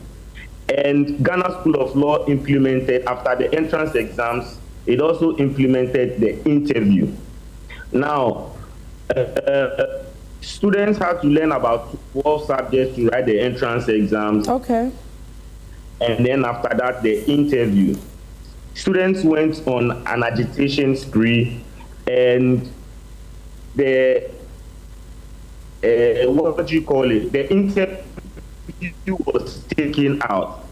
And Ghana School of Law implemented, after the entrance exams, it also implemented the interview. Now, students have to learn about 12 subjects to write the entrance exams. Okay. And then after that, the interview. Students went on an agitation spree, and the what do you call it? The interview was taken out.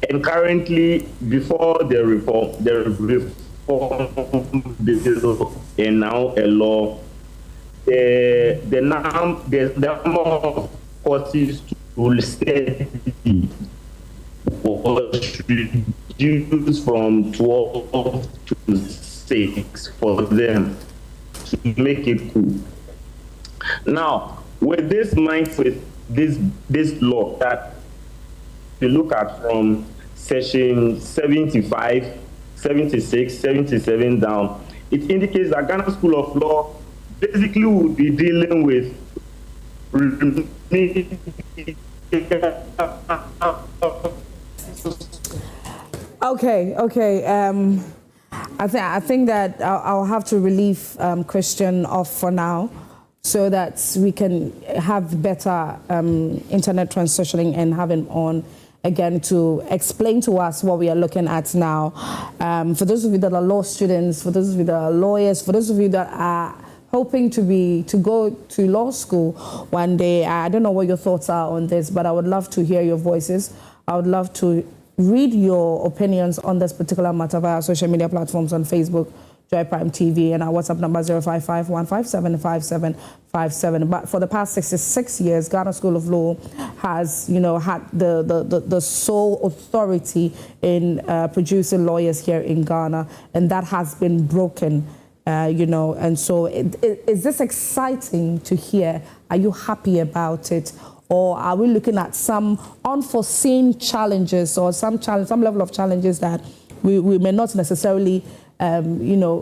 And currently, before the reform bill and now a law, the number of courses to study was reduced from 12 to 6 for them to make it cool. Now, with this mindset, this law that we look at from section 75, 76, 77 down, it indicates that Ghana School of Law basically would be dealing with Okay. I think that I'll have to relieve Christian off for now, so that we can have better internet transitioning and have him on again to explain to us what we are looking at now. For those of you that are law students, for those of you that are lawyers, for those of you that are hoping to go to law school one day, I don't know what your thoughts are on this, but I would love to hear your voices. I would love to read your opinions on this particular matter via social media platforms on Facebook, Joy Prime TV, and our WhatsApp number 055-157-5757. But for the past 66 years, Ghana School of Law has, had the sole authority in producing lawyers here in Ghana, and that has been broken. And so is this exciting to hear? Are you happy about it? Or are we looking at some unforeseen challenges or some level of challenges that we may not necessarily,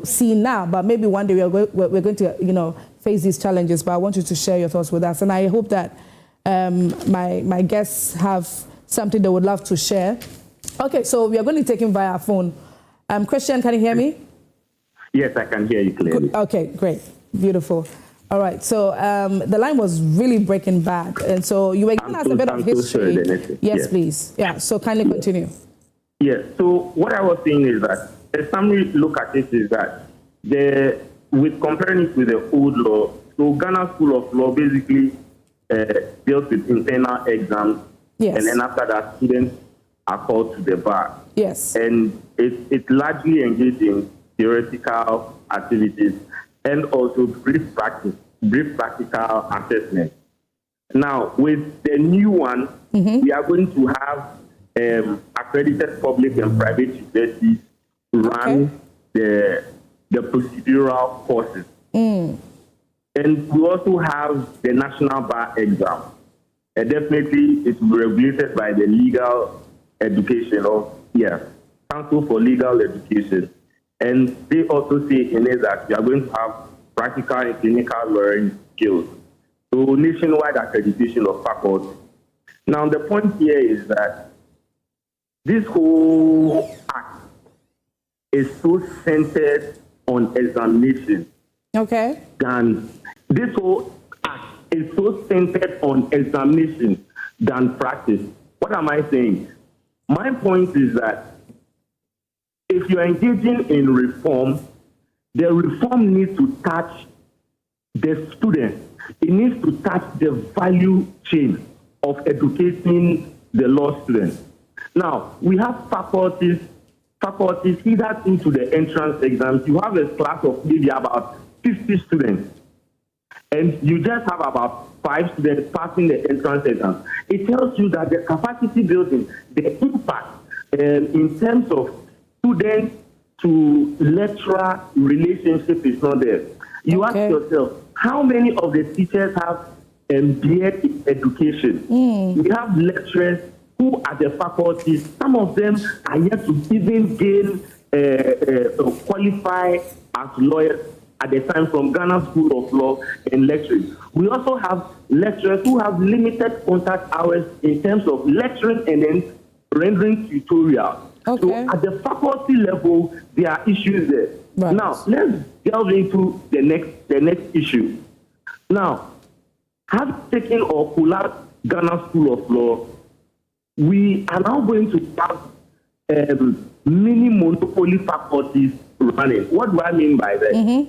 see now, but maybe one day we're going to, face these challenges. But I want you to share your thoughts with us. And I hope that my guests have something they would love to share. Okay, so we are going to take him via phone. Christian, can you hear me? Yes, I can hear you clearly. Okay, great. Beautiful. All right, so the line was really breaking bad. And so you were giving us a bit of history. Yes, please. Yeah, so kindly continue. Yes, so what I was saying is that a summary look at it is that with comparing it with the old law, so Ghana School of Law basically deals with internal exams. Yes. And then after that, students are called to the bar. Yes. And it's largely engaged in theoretical activities and also brief practical assessment. Now, with the new one, we are going to have accredited public and private universities run the procedural courses. And we also have the national bar exam. definitely it will be regulated by the legal education Council for Legal Education. And they also say in it that we are going to have practical and clinical learning skills. So nationwide accreditation of faculty. Now the point here is that this whole act is so centered on examination. Okay. This whole act is so centered on examination than practice. What am I saying? My point is that if you're engaging in reform, the reform needs to touch the student. It needs to touch the value chain of educating the law student. Now, we have faculties either into the entrance exams. You have a class of maybe about 50 students, and you just have about 5 students passing the entrance exam. It tells you that the capacity building, the impact in terms of student to lecturer relationship is not there. You ask yourself, how many of the teachers have MBA in education? We have lecturers who are the faculties. Some of them are yet to even qualify as lawyers at the time from Ghana School of Law and lecturing. We also have lecturers who have limited contact hours in terms of lecturing and then rendering tutorial. Okay. So at the faculty level, there are issues there. Right. Now, let's delve into the next issue. Now, having taken or collapsed Ghana School of Law, we are now going to have mini monopoly faculties running. What do I mean by that?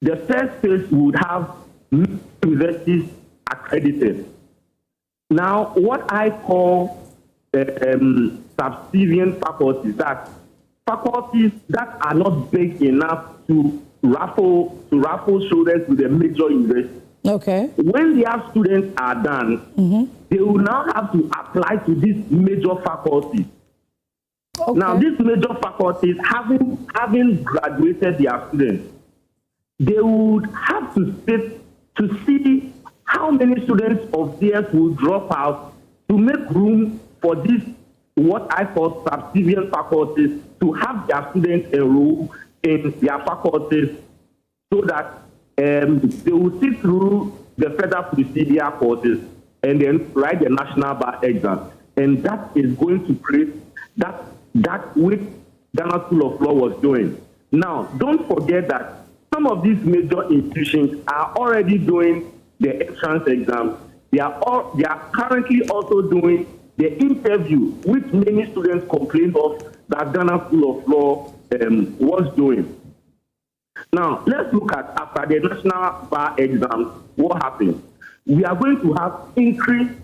The first phase would have universities accredited. Now, what I call subservient faculties, that faculties that are not big enough to raffle shoulders with a major university. Okay. When their students are done, they will now have to apply to these major faculties. Okay. Now, these major faculties, having graduated their students, they would have to sit to see how many students of theirs will drop out to make room for these, what I call subservient faculties, to have their students enroll in their faculties so that they will sit through the federal procedure courses and then write the national bar exam. And that is going to create that which Ghana School of Law was doing. Now, don't forget that some of these major institutions are already doing the entrance exam. They are currently also doing the interview, which many students complained of that Ghana School of Law was doing. Now, let's look at after the national bar exam, what happened. We are going to have increased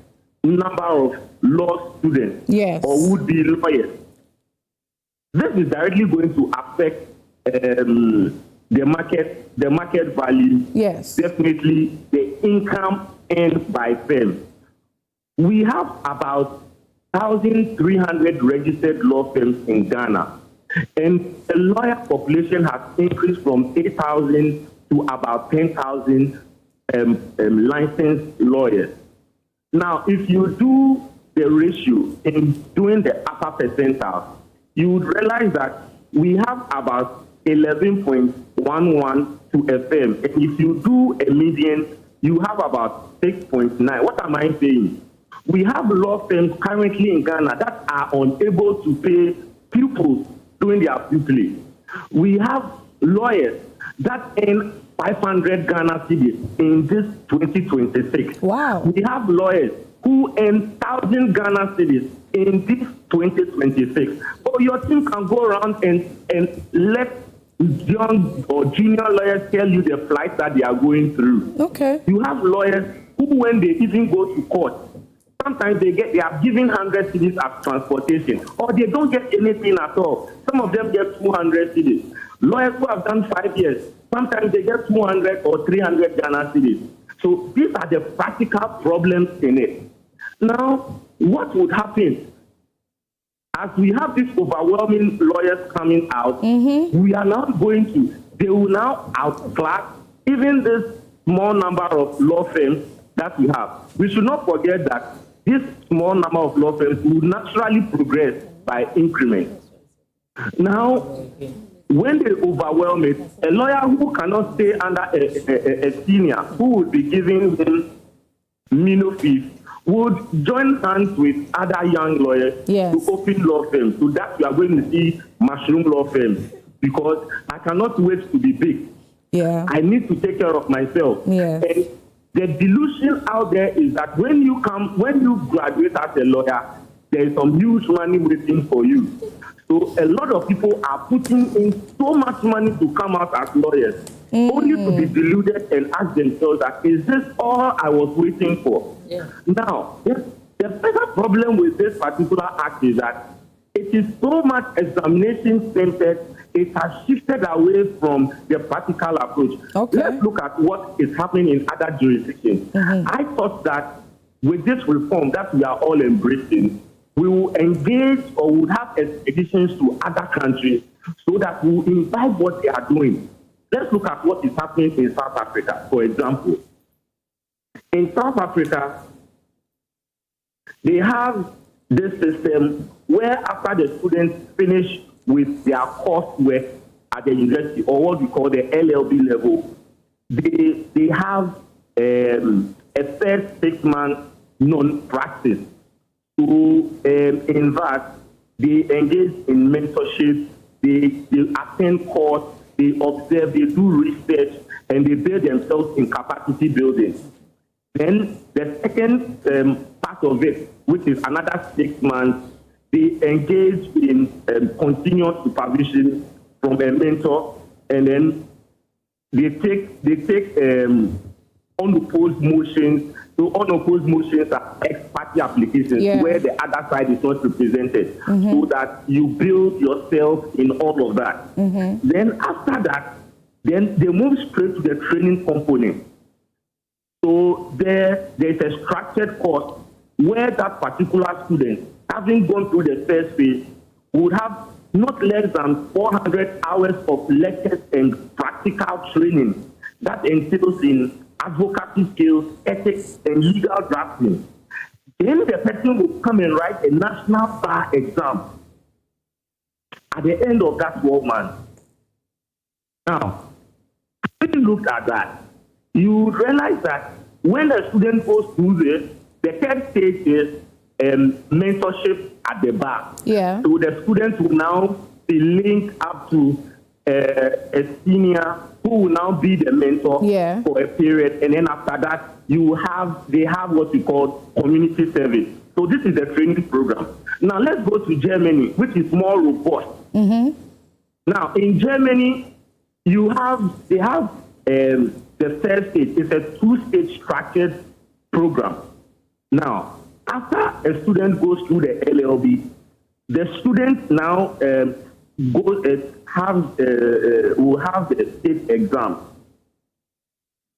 number of law students or would-be lawyers. This is directly going to affect the market value. Yes. Definitely the income earned by firms. We have about 1,300 registered law firms in Ghana, and the lawyer population has increased from 8,000 to about 10,000 licensed lawyers. Now, if you do the ratio in doing the upper percentile, you would realize that we have about 11.11 to a firm. And if you do a median, you have about 6.9. What am I saying? We have law firms currently in Ghana that are unable to pay pupils doing their pupillage. We have lawyers that earn 500 Ghana cedis in this 2026. Wow. We have lawyers who earn 1,000 Ghana cedis in this 2026. So your team can go around and let young or junior lawyers tell you the flight that they are going through. Okay. You have lawyers who, when they even go to court, sometimes they are given 100 cedis as transportation, or they don't get anything at all. Some of them get 200 cedis. Lawyers who have done 5 years, sometimes they get 200 or 300 Ghana cedis. So these are the practical problems in it. Now, what would happen? As we have these overwhelming lawyers coming out, we are now they will now outclass even this small number of law firms that we have. We should not forget that this small number of law firms will naturally progress by increments. Now, when they overwhelm it, a lawyer who cannot stay under a senior who would be giving him minimum fees would join hands with other young lawyers to open law firms. So that we are going to see mushroom law firms, because I cannot wait to be big. I need to take care of myself. And the delusion out there is that when you graduate as a lawyer, there is some huge money waiting for you. So a lot of people are putting in so much money to come out as lawyers, only to be deluded and ask themselves that, is this all I was waiting for? Now, the bigger problem with this particular act is that it is so much examination centered, it has shifted away from the practical approach. Let's look at what is happening in other jurisdictions. I thought that with this reform that we are all embracing, we will engage or would have expeditions to other countries so that we will imbibe what they are doing. Let's look at what is happening in South Africa, for example. In South Africa, they have this system where after the students finish with their coursework at the university, or what we call the LLB level, they have a first 6 month non-practice. So in that, they engage in mentorship, they attend course, they observe, they do research, and they build themselves in capacity building. Then the second part of it, which is another 6 months, they engage in continuous supervision from a mentor, and then they take unopposed motions. So unopposed motions are ex-party applications where the other side is not represented, so that you build yourself in all of that. Then after that, then they move straight to the training component. So there's a structured course where that particular student, having gone through the first phase, would have not less than 400 hours of lectures and practical training that entails in advocacy skills, ethics, and legal drafting. Then the person will come and write a national bar exam at the end of that 12 months. Now, when you look at that, you realize that when a student goes through this, the third stage is mentorship at the bar. So the students will now be linked up to a senior who will now be the mentor for a period, and then after that, they have what we call community service. So this is the training program. Now let's go to Germany, which is more robust. Now in Germany, they have the first stage. It's a 2-stage structured program. Now, after a student goes through the LLB, the student now will have the state exam.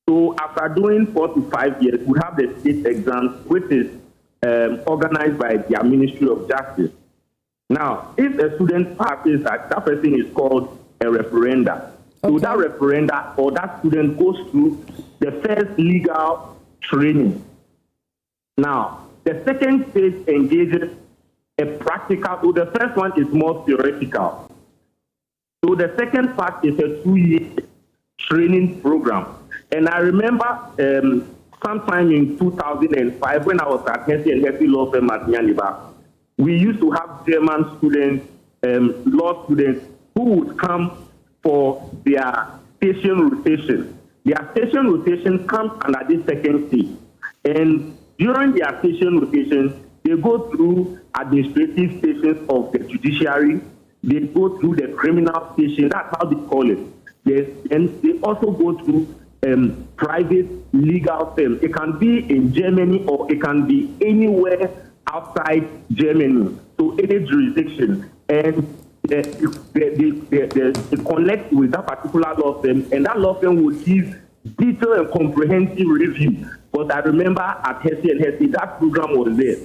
So after doing 4 to 5 years, we have the state exam, which is organized by the Ministry of Justice. Now, if a student passes that person is called a referenda. So that referenda or that student goes through the first legal training. Now, the second stage engages a practical, so the first one is more theoretical. So the second part is a 2-year training program. And I remember sometime in 2005 when I was at Hesse and Hesse Law Firm at Nyaniba, we used to have German students, law students, who would come for their station rotation. Their station rotation comes under this second stage. And during their station rotation, they go through administrative stations of the judiciary. They go through the criminal station. That's how they call it. And they also go through private legal firms. It can be in Germany or it can be anywhere outside Germany, so any jurisdiction. And they connect with that particular law firm, and that law firm will give detailed and comprehensive review. But I remember at Hesse and Hesse, that program was there.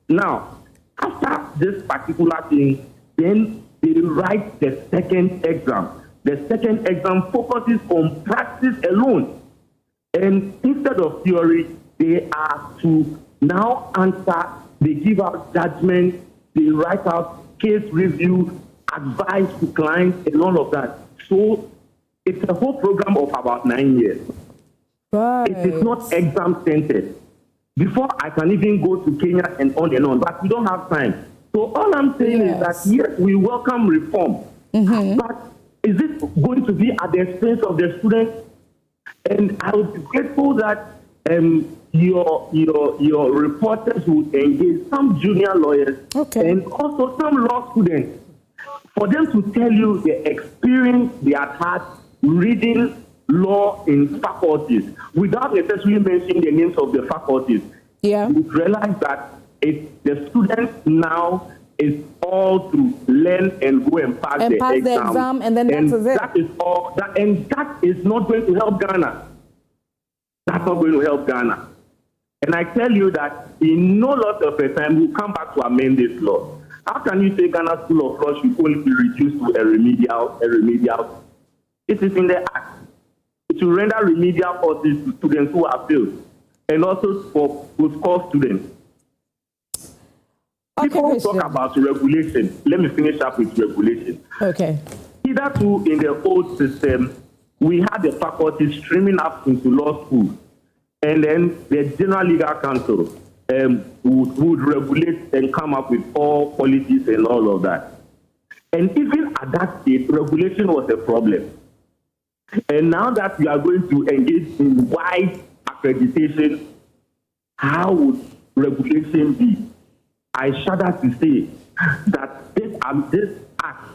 Now, after this particular thing, then they write the second exam. The second exam focuses on practice alone. And instead of theory, they are to now answer, they give out judgment, they write out case review, advice to clients, and all of that. So it's a whole program of about 9 years. Right. It is not exam-centered. Before I can even go to Kenya and on, but we don't have time. So all I'm saying is that, yes, we welcome reform, but is it going to be at the expense of the students? And I would be grateful that your reporters would engage some junior lawyers and also some law students for them to tell you the experience they have had reading law in faculties without necessarily mentioning the names of the faculties. Yeah. You realize that the students now is all to learn and go and pass the exam, and then that's it. That is all. And that is not going to help Ghana. That's not going to help Ghana. And I tell you that in no lot of a time we'll come back to amend this law. How can you say Ghana School of Law should only be reduced to a remedial? It is in the act. It will render remedial courses to students who are failed, and also for post-course students. People talk about regulation. Let me finish up with regulation. Okay. Hitherto in the old system, we had the faculty streaming up into law school, and then the General Legal Council would regulate and come up with all policies and all of that. And even at that stage, regulation was a problem. And now that we are going to engage in wide accreditation, how would regulation be? I shudder to say that this act,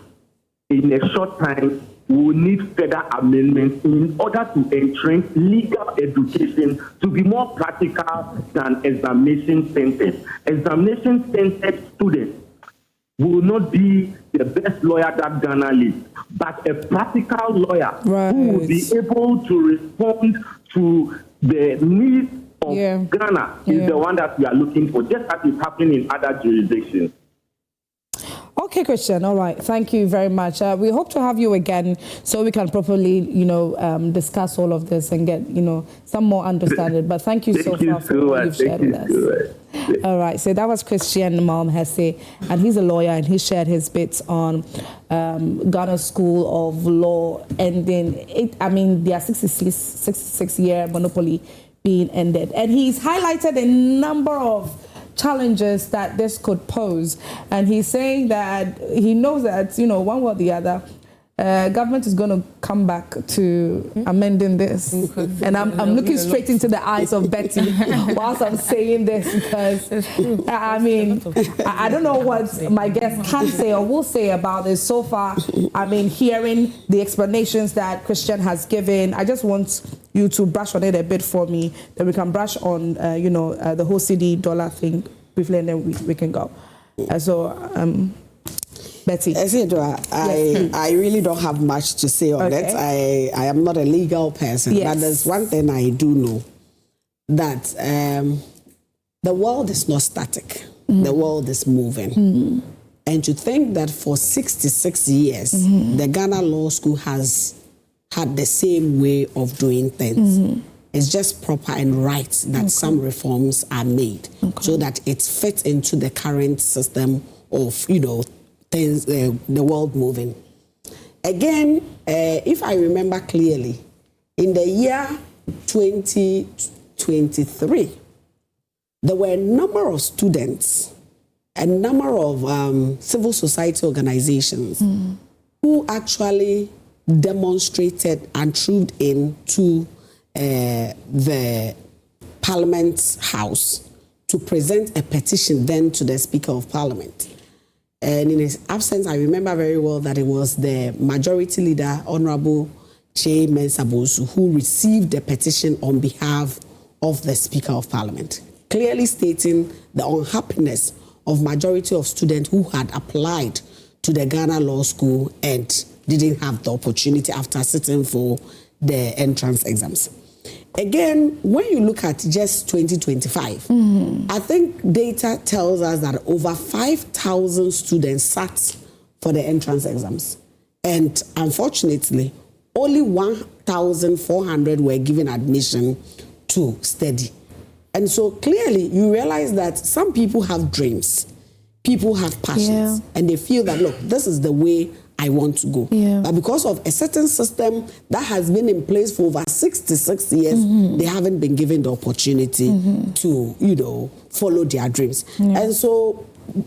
in a short time, will need further amendments in order to entrench legal education to be more practical than examination-centered. Examination-centered students will not be the best lawyer that Ghana needs, but a practical lawyer who will be able to respond to the needs of Ghana is the one that we are looking for, just as is happening in other jurisdictions. Okay, Christian. All right. Thank you very much. We hope to have you again so we can properly, discuss all of this and get, some more understanding. But thank you so far for what you've shared with us. All right. So that was Christian Malmhesse, and he's a lawyer, and he shared his bits on Ghana School of Law ending. Their 66-year monopoly being ended. And he's highlighted a number of challenges that this could pose, and he's saying that he knows that one way or the other government is going to come back to amending this. And I'm looking straight into the eyes of Betty whilst I'm saying this, because I don't know what my guest can say or will say about this so far. Hearing the explanations that Christian has given, I just want you to brush on it a bit for me, that we can brush on the whole CD dollar thing briefly, and then we can go. Betty. I really don't have much to say on that. I am not a legal person, but there's one thing I do know, that the world is not static. The world is moving. And to think that for 66 years, the Ghana Law School has had the same way of doing things. It's just proper and right that some reforms are made so that it fits into the current system of, things, the world moving. Again, if I remember clearly, in the year 2023, there were a number of students, a number of civil society organizations who actually demonstrated and trooped into the Parliament House to present a petition then to the Speaker of Parliament. And in his absence, I remember very well that it was the Majority Leader, Honorable Che Mensabosu, who received the petition on behalf of the Speaker of Parliament, clearly stating the unhappiness of majority of students who had applied to the Ghana Law School and didn't have the opportunity after sitting for the entrance exams. Again, when you look at just 2025, I think data tells us that over 5,000 students sat for the entrance exams. And unfortunately, only 1,400 were given admission to study. And so clearly you realize that some people have dreams, people have passions, and they feel that, look, this is the way I want to go. But because of a certain system that has been in place for over 66 years, they haven't been given the opportunity to, you know, follow their dreams. And so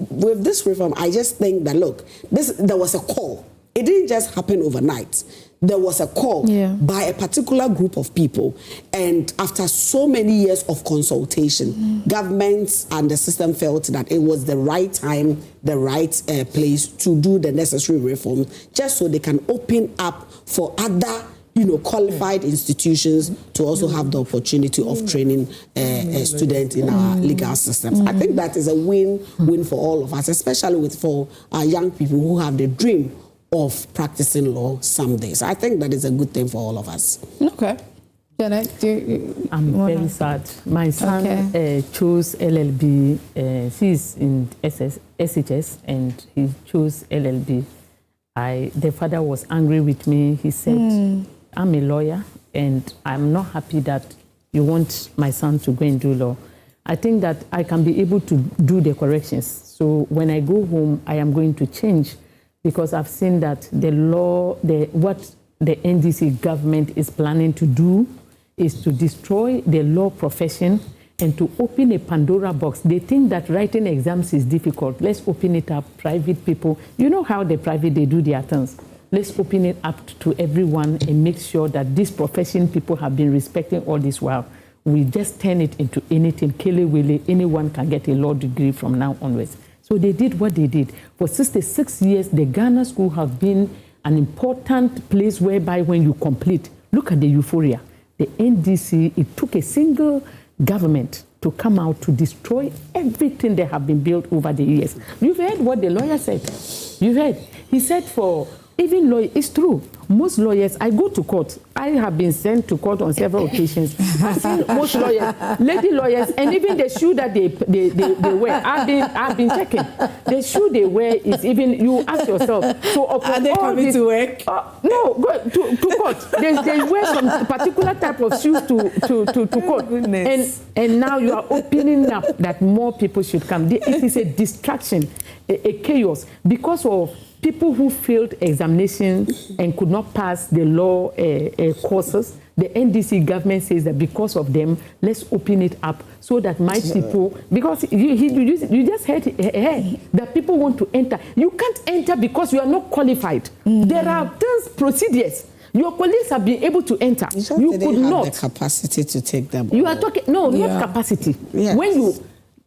with this reform, I just think that, look, there was a call. It didn't just happen overnight. There was a call by a particular group of people. And after so many years of consultation, governments and the system felt that it was the right time, the right place to do the necessary reforms, just so they can open up for other, you know, qualified institutions to also have the opportunity of training students in our legal systems. I think that is a win-win for all of us, especially for our young people who have the dream of practicing law some days. I think that is a good thing for all of us. Okay. Janet, I'm very sad. My son chose LLB. He's in SHS and he chose LLB. The father was angry with me. He said, I'm a lawyer and I'm not happy that you want my son to go and do law. I think that I can be able to do the corrections. So when I go home, I am going to change, because I've seen that the law, what the NDC government is planning to do is to destroy the law profession and to open a Pandora box. They think that writing exams is difficult. Let's open it up. Private people, you know how the private, they do their things. Let's open it up to everyone and make sure that this profession people have been respecting all this while. We just turn it into anything. Kelewele, anyone can get a law degree from now onwards. So they did what they did. For 66 years, the Ghana school have been an important place whereby when you complete, look at the euphoria. The NDC, it took a single government to come out to destroy everything that have been built over the years. You've heard what the lawyer said. You've heard. He said for even lawyers, it's true. Most lawyers, I go to court. I have been sent to court on several occasions. I've seen most lawyers, lady lawyers, and even the shoe that they wear. I've been checking. The shoe they wear is even, you ask yourself. So are they coming to work? No, go to court. They wear some particular type of shoes to court. Goodness. And now you are opening up that more people should come. It is a distraction, a chaos, because of people who failed examination and could not pass the law courses. The NDC government says that because of them, let's open it up so that my people, because you just heard that people want to enter. You can't enter because you are not qualified. There are those procedures. Your colleagues have been able to enter. You could not have the capacity to take them. You are talking, no, not capacity. Yes. When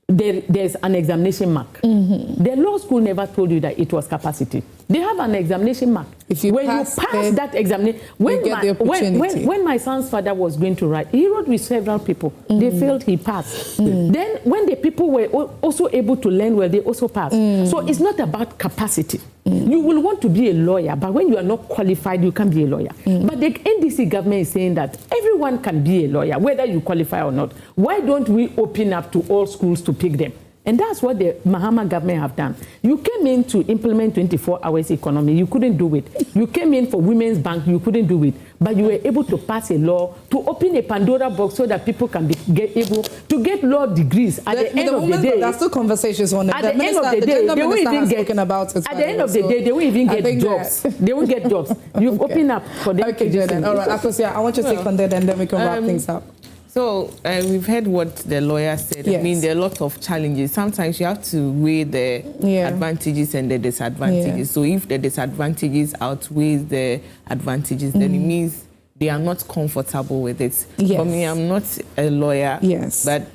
there's an examination mark. The law school never told you that it was capacity. They have an examination mark. If you pass that examation, when my son's father was going to write, he wrote with several people. They failed, he passed. Then when the people were also able to learn well, they also passed. So it's not about capacity. You will want to be a lawyer, but when you are not qualified, you can't be a lawyer. But the NDC government is saying that everyone can be a lawyer, whether you qualify or not. Why don't we open up to all schools to pick them? And that's what the Mahama government have done. You came in to implement 24 hours economy. You couldn't do it. You came in for Women's Bank. You couldn't do it. But you were able to pass a law to open a Pandora box so that people can get able to get law degrees. At the end of the day, there's still conversations on it. At the end of the day, they won't even get about it. At the end of the day, they won't even get jobs. They won't get jobs. You've opened up for them. Okay, Jordan. All right, Akosia, I want you to take on that, and then we can wrap things up. So we've heard what the lawyer said. Yes. I mean, there are a lot of challenges. Sometimes you have to weigh the advantages and the disadvantages. Yeah. So if the disadvantages outweigh the advantages, then it means they are not comfortable with it. Yes. For me, I'm not a lawyer, but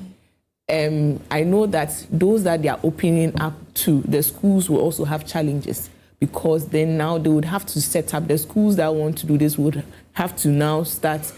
I know that those that they are opening up to, the schools will also have challenges, because then now they would have to set up, the schools that want to do this would have to now start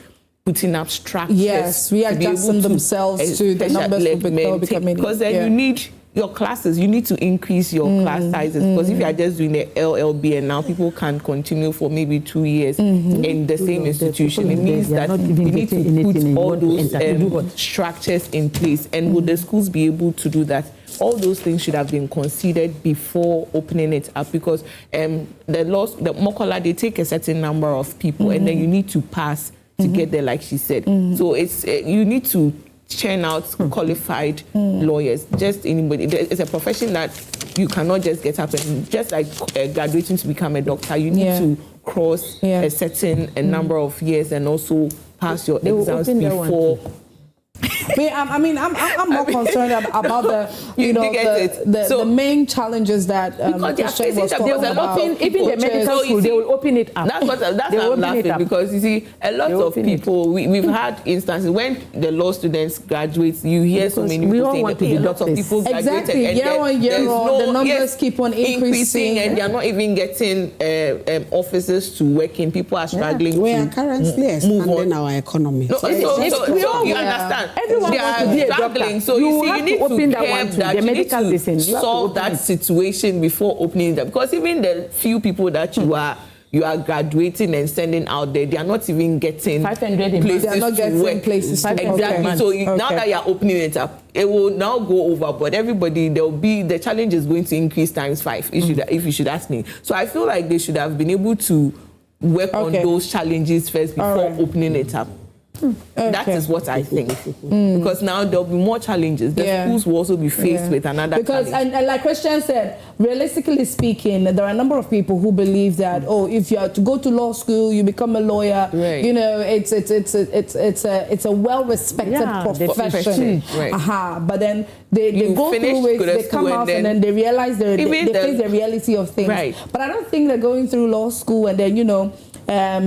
putting up structures, readjusting themselves to the numbers will be coming. Because then you need your classes, you need to increase your class sizes. Because if you are just doing the LLB and now people can continue for maybe 2 years in the same institution, it means that you need to put all those structures in place. And would the schools be able to do that? All those things should have been considered before opening it up, because the laws, the Mokola, they take a certain number of people and then you need to pass to get there, like she said. So it's you need to churn out qualified lawyers. Just anybody. It's a profession that you cannot just get up and just like graduating to become a doctor. You need to cross a certain number of years and also pass your exams before. I'm more concerned about the main challenges that Christian was talking about. Even the medical school, they will open it up. That's what I'm laughing, because you see, a lot of people, we've had instances when the law students graduate, you hear so many people saying that a lot of people graduated, and year on year, the numbers keep on increasing, and they are not even getting officers to work in. People are struggling. We are currently expanding our economy. So you understand. Everyone wants to be a doctor. So you need to open that one that the medical business. Solve that situation before opening them, because even the few people that you are graduating and sending out there, they are not even getting 500 places they are not getting to work. places to Exactly. So now that you are opening it up, it will now go over. But everybody, the challenge is going to increase times 5. If you should ask me. So I feel like they should have been able to work on those challenges first before opening it up. That is what I think, because now there'll be more challenges. The schools will also be faced with another challenge. And like Christian said, realistically speaking, there are a number of people who believe that if you are to go to law school, you become a lawyer. Right. You know, it's a well-respected profession. Right. But then they go through it, they come out, and then they realize they face the reality of things. Right. But I don't think they're going through law school and then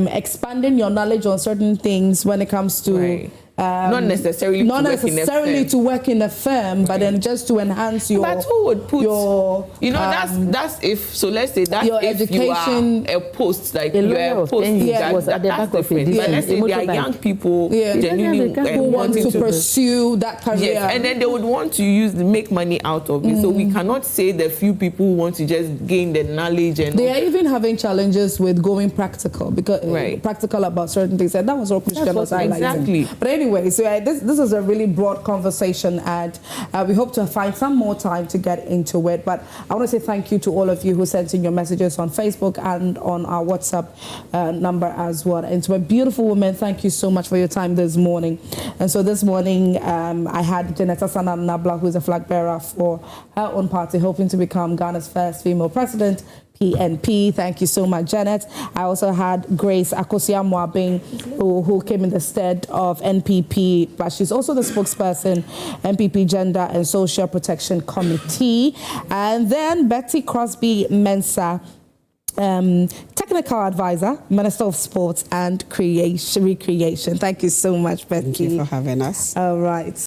expanding your knowledge on certain things when it comes to not necessarily to work in a firm, but then just to enhance your. But who would put your? That's if. So let's say that's your if education, you are a post like you are a post. That's different. But let's say there are young people genuinely who want to pursue that career. Yes, and then they would want to make money out of it. So we cannot say the few people who want to just gain the knowledge and. They are even having challenges with going practical because practical about certain things, and that was what Christian was highlighting. Exactly. But anyway, so this is a really broad conversation, and we hope to find some more time to get into it. But I want to say thank you to all of you who sent in your messages on Facebook and on our WhatsApp number as well. And to a beautiful woman, thank you so much for your time this morning. And so this morning, I had Asana Nabla, who is a flag bearer for her own party, hoping to become Ghana's first female president. PNP. Thank you so much, Janet. I also had Grace Akosia Mwabing, who came in the stead of NPP, but she's also the spokesperson, NPP Gender and Social Protection Committee. And then Betty Crosby Mensah, technical advisor, Minister of Sports and Recreation. Thank you so much, Betty. Thank you for having us. All right.